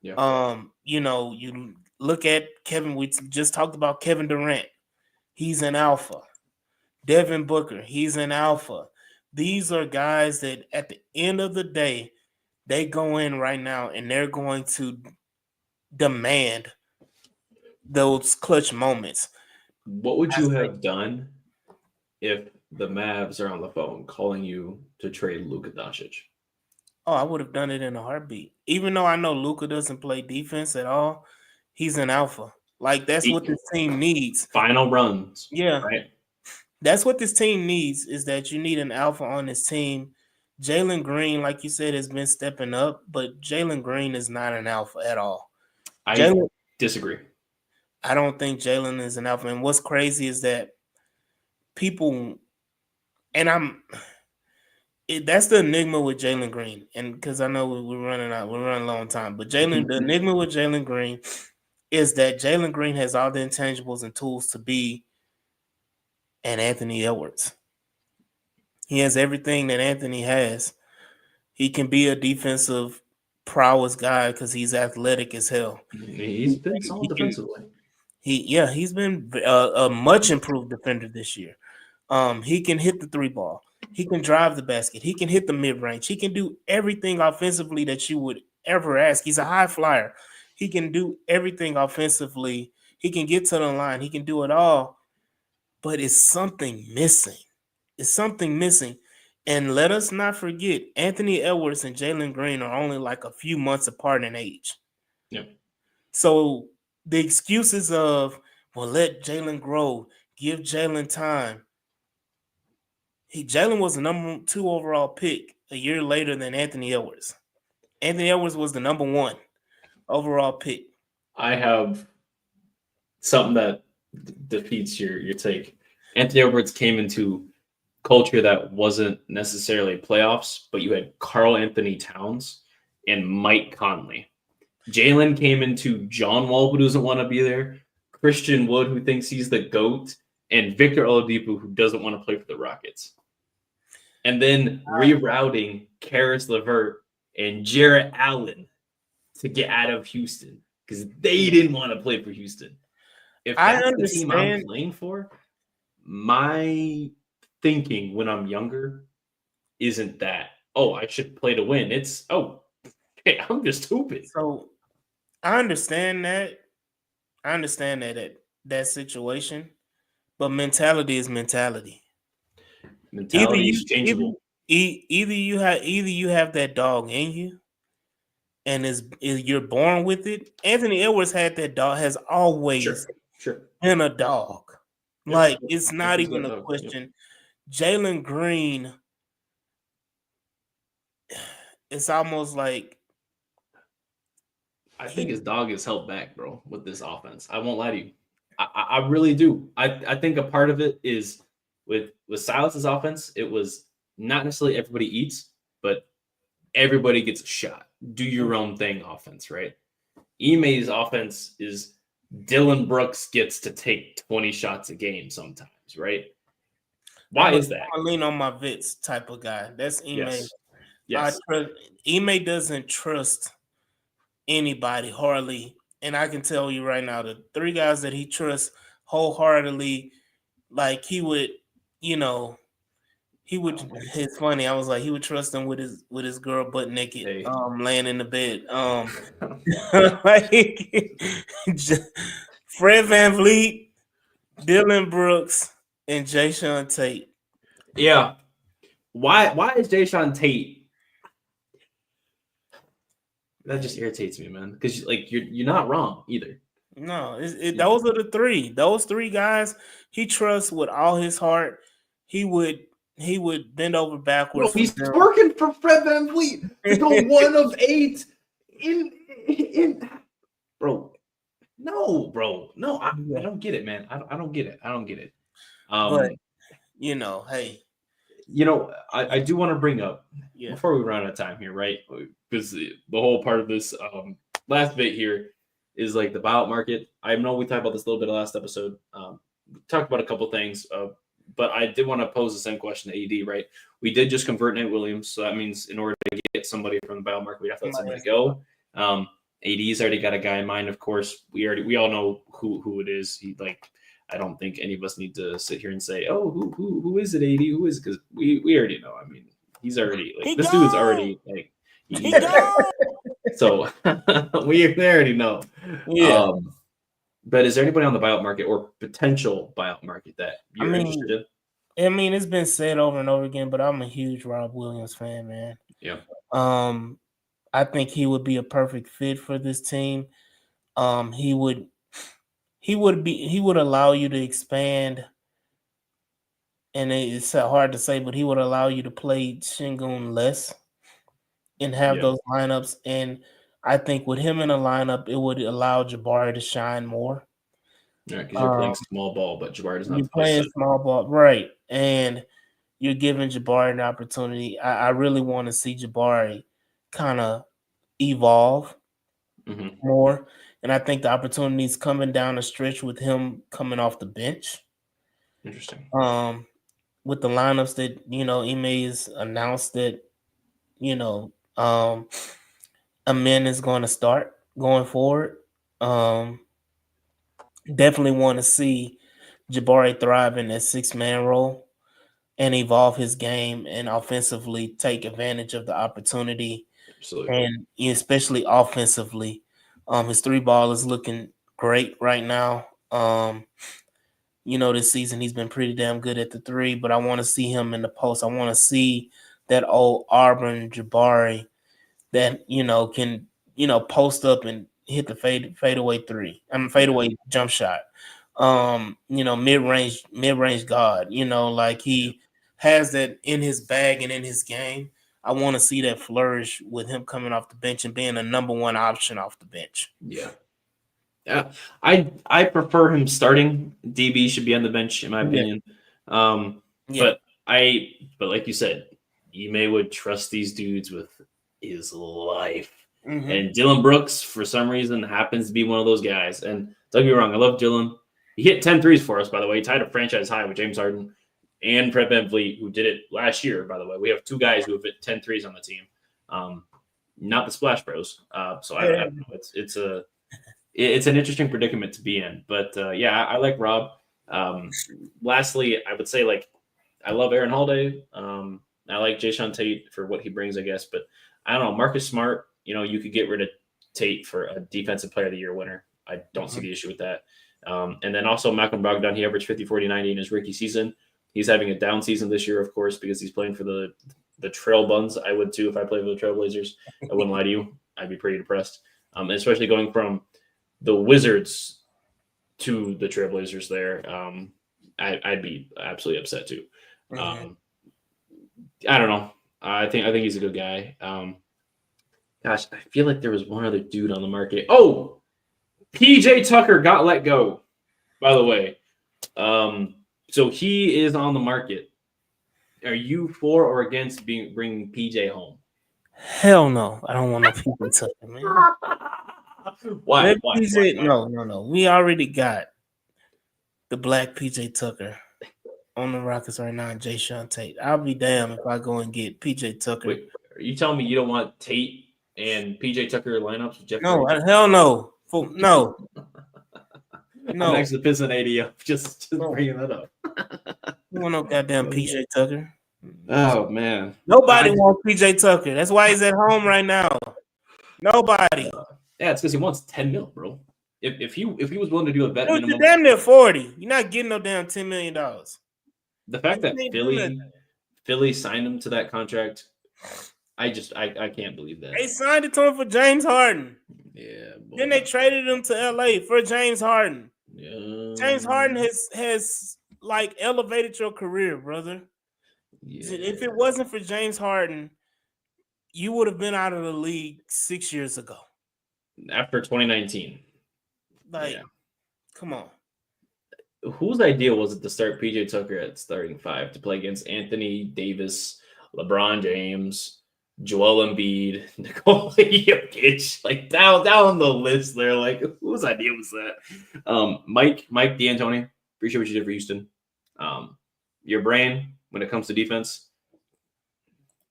Yeah. You look at Kevin, we just talked about Kevin Durant. He's an alpha. Devin Booker, he's an alpha. these are guys that at the end of the day, they go in right now and they're going to demand those clutch moments. What would you have done if the Mavs are on the phone calling you to trade Luka Doncic? Oh, I would have done it in a heartbeat. Even though I know Luka doesn't play defense at all, he's an alpha. Like, that's what this team needs. Final runs. Yeah. Right? That's what this team needs, is that you need an alpha on this team. Jalen Green, like you said, has been stepping up, but Jalen Green is not an alpha at all. I disagree. I don't think Jalen is an alpha. And what's crazy is that people, and that's the enigma with Jalen Green. And because I know we're running low on time, but the enigma with Jalen Green is that Jalen Green has all the intangibles and tools to be an Anthony Edwards. He has everything that Anthony has. He can be a defensive prowess guy because he's athletic as hell. He's been solid defensively. He's been a much improved defender this year. He can hit the 3-ball. He can drive the basket. He can hit the mid-range. He can do everything offensively that you would ever ask. He's a high flyer. He can do everything offensively. He can get to the line. He can do it all. But it's something missing. It's something missing. And let us not forget, Anthony Edwards and Jalen Green are only like a few months apart in age. Yep. So the excuses of, well, let Jalen grow, give Jalen time. Jalen was the number 2 overall pick a year later than Anthony Edwards. Anthony Edwards was the number 1 overall pick. I have something that defeats your take. Anthony Edwards came into culture that wasn't necessarily playoffs, but you had Karl Anthony Towns and Mike Conley. Jalen came into John Wall, who doesn't want to be there, Christian Wood, who thinks he's the GOAT, and Victor Oladipo, who doesn't want to play for the Rockets. And then rerouting Karis LeVert and Jarrett Allen to get out of Houston because they didn't want to play for Houston. If that's the team I'm playing for, my thinking when I'm younger isn't that, oh, I should play to win. It's, oh, hey, I'm just stupid. So I understand that. I understand that situation, but mentality is mentality. Mentality is changeable. Either you have that dog in you, and you're born with it. Anthony Edwards had that dog. Has always been a dog. Yep. Like, it's not even a question. Yep. Jalen Green, it's almost like I think his dog is held back, bro, with this offense. I won't lie to you. I really do. I think a part of it is with Silas's offense, it was not necessarily everybody eats, but everybody gets a shot. Do your own thing offense, right? Ime's offense is Dylan Brooks gets to take 20 shots a game sometimes, right? Why is that? I lean on my Vitz type of guy. That's Ime. Yes. Ime doesn't trust anybody hardly. And I can tell you right now, the 3 guys that he trusts wholeheartedly, like he would, it's funny. I was like, he would trust him with his girl butt naked, laying in the bed. Like Fred VanVleet, Dylan Brooks, and Jayshawn Tate. Yeah. Why is Jayshawn Tate? That just irritates me, man. Because you're not wrong either. No, those are the 3. Those 3 guys he trusts with all his heart. He would bend over backwards. Bro, he's working for Fred VanVleet to go 1 of 8 in bro. No, bro. No, I don't get it, man. I don't get it. But hey. I do want to bring up before we run out of time here, right? Because the whole part of this last bit here is like the buyout market. I know we talked about this a little bit last episode. We talked about a couple things, but I did want to pose the same question to AD, right? We did just convert Nate Williams, so that means in order to get somebody from the buyout market, we have to let somebody go. AD's already got a guy in mind, of course. We all know who it is. I don't think any of us need to sit here and say, "Oh, who is it, AD? Who is it?" Because we already know. I mean, he's already like this dude's already like he's so we already know. Yeah. But is there anybody on the buyout market or potential buyout market that you're interested in? I mean, it's been said over and over again, but I'm a huge Rob Williams fan, man. Yeah. I think he would be a perfect fit for this team. He would allow you to expand, and it's hard to say, but he would allow you to play Şengün less and have those lineups. And I think with him in a lineup, it would allow Jabari to shine more. Yeah, because you're playing small ball, but Jabari does not. You're playing small ball, right? And you're giving Jabari an opportunity. I really want to see Jabari kind of evolve more. And I think the opportunity is coming down the stretch with him coming off the bench. Interesting. With the lineups that, Ime has announced that, Amin is going to start going forward. Definitely want to see Jabari thrive in that 6-man role and evolve his game and offensively take advantage of the opportunity. Absolutely. And especially offensively. His 3-ball is looking great right now. This season he's been pretty damn good at the 3, but I want to see him in the post. I want to see that old Auburn Jabari that, can, post up and hit the fadeaway 3. Fadeaway jump shot. Mid-range guard, like he has that in his bag and in his game. I want to see that flourish with him coming off the bench and being a number 1 option off the bench. Yeah. I prefer him starting. DB should be on the bench, in my opinion. But like you said, Ime would trust these dudes with his life. And Dylan Brooks, for some reason, happens to be one of those guys. And don't get me wrong, I love Dylan. He hit 10 threes for us, by the way. He tied a franchise high with James Harden and Fred VanVleet, who did it last year, by the way. We have 2 guys who have hit 10 threes on the team. Not the Splash Bros. I don't know. It's an interesting predicament to be in. But, I like Rob. Lastly, I would say, I love Aaron Holiday. I like Jayshawn Tate for what he brings, I guess. But I don't know. Marcus Smart, you could get rid of Tate for a Defensive Player of the Year winner. I don't see the issue with that. And then also Malcolm Brogdon, he averaged 50, 40, 90 in his rookie season. He's having a down season this year, of course, because he's playing for the Trail Buns. I would too if I played for the Trailblazers. I wouldn't lie to you. I'd be pretty depressed. Especially going from the Wizards to the Trailblazers there. I'd be absolutely upset too. I don't know. I think he's a good guy. Gosh, I feel like there was one other dude on the market. Oh, PJ Tucker got let go, by the way. So he is on the market. Are you for or against bringing PJ home? Hell no. I don't want no PJ Tucker, man. Why? No. We already got the black PJ Tucker on the Rockets right now and Jayshawn Tate. I'll be damned if I go and get PJ Tucker. Wait, are you telling me you don't want Tate and PJ Tucker lineups with Jeff? No, hell no. No. I'm actually pissing 80 up. Just bringing that up. You want no goddamn PJ Tucker? Oh man. Nobody wants PJ Tucker. That's why he's at home right now. Nobody. Yeah, it's because he wants 10 mil, bro. If he was willing to do a vet minimum, you're damn near 40. You're not getting no damn $10 million. The fact that Philly signed him to that contract, I can't believe that. They signed it to him for James Harden. Yeah. Boy. Then they traded him to LA for James Harden. Yeah. James Harden has like elevated your career, brother. Yeah. If it wasn't for James Harden, you would have been out of the league 6 years ago. After 2019. Come on. Whose idea was it to start PJ Tucker at starting 5 to play against Anthony Davis, LeBron James, Joel Embiid, Nikola Jokic, like down the list there? Like, whose idea was that? Mike D'Antoni, appreciate what you did for Houston. Your brain when it comes to defense,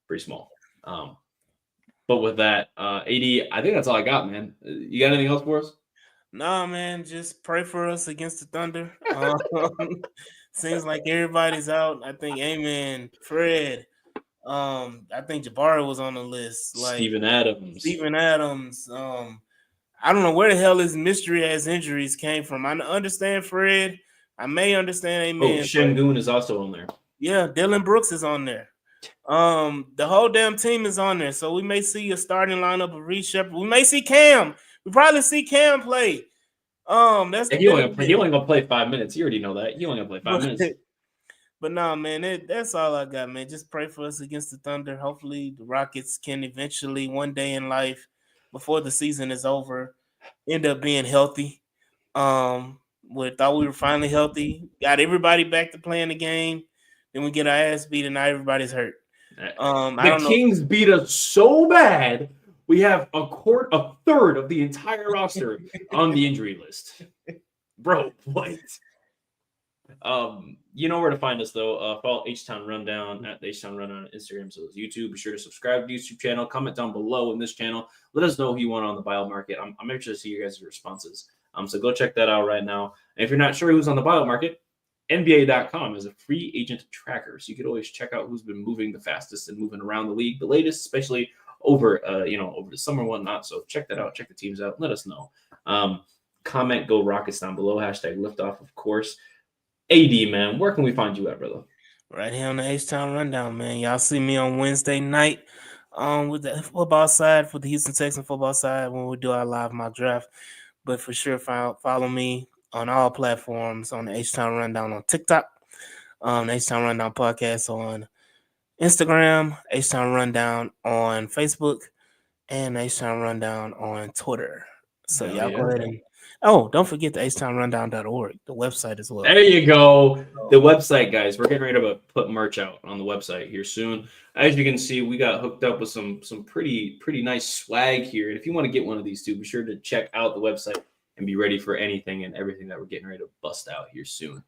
pretty small. But with that, AD, I think that's all I got, man. You got anything else for us? Nah, man, just pray for us against the Thunder. Seems like everybody's out. I think Amen, Fred. I think Jabari was on the list. Like Steven Adams. Steven Adams. I don't know where the hell his mystery ass injuries came from. I understand Fred. I may understand Amen. Şengün is also on there. Yeah, Dylan Brooks is on there. The whole damn team is on there. So we may see a starting lineup of Reed Shepherd. We may see Cam. We probably see Cam play. That's he only gonna play 5 minutes. You already know that. He only gonna play 5 minutes. But no, man, that's all I got, man. Just pray for us against the Thunder. Hopefully the Rockets can eventually one day in life, before the season is over, end up being healthy. We thought we were finally healthy. Got everybody back to playing the game. Then we get our ass beat and now everybody's hurt. The Kings beat us so bad. We have a third of the entire roster on the injury list. Bro, what? You know where to find us though. Follow H-Town Rundown at the H-Town Rundown on Instagram, so it's YouTube. Be sure to subscribe to the YouTube channel. Comment down below in this channel. Let us know who you want on the buyout market. I'm interested to see your guys' responses. So go check that out right now. And if you're not sure who's on the buyout market, NBA.com is a free agent tracker, so you could always check out who's been moving the fastest and moving around the league the latest, especially over over the summer and whatnot. So check that out. Check the teams out. Let us know. Comment Go Rockets down below. #liftoff, of course. AD, man, where can we find you at, brother? Right here on the H-Town Rundown, man. Y'all see me on Wednesday night with the football side, for the Houston Texans football side, when we do our live mock draft. But for sure, follow me on all platforms on the H-Town Rundown on TikTok, the H-Town Rundown podcast on Instagram, H-Town Rundown on Facebook, and H-Town Rundown on Twitter. So y'all go ahead and don't forget the htownrundown.org, the website as well. There you go. The website, guys. We're getting ready to put merch out on the website here soon. As you can see, we got hooked up with some pretty nice swag here. And if you want to get one of these two, be sure to check out the website and be ready for anything and everything that we're getting ready to bust out here soon.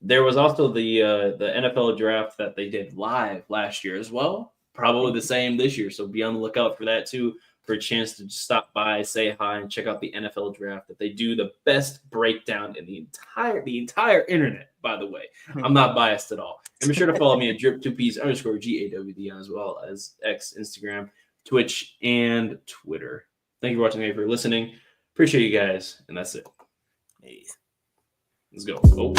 There was also the NFL draft that they did live last year as well. Probably the same this year. So be on the lookout for that too, for a chance to just stop by, say hi, and check out the NFL draft that they do the best breakdown in the entire internet, by the way. I'm not biased at all. And be sure to follow me at drip2ps_GAWD, as well as X, Instagram, Twitch, and Twitter. Thank you for watching. Thank you for listening. Appreciate you guys. And that's it. Peace. Let's go.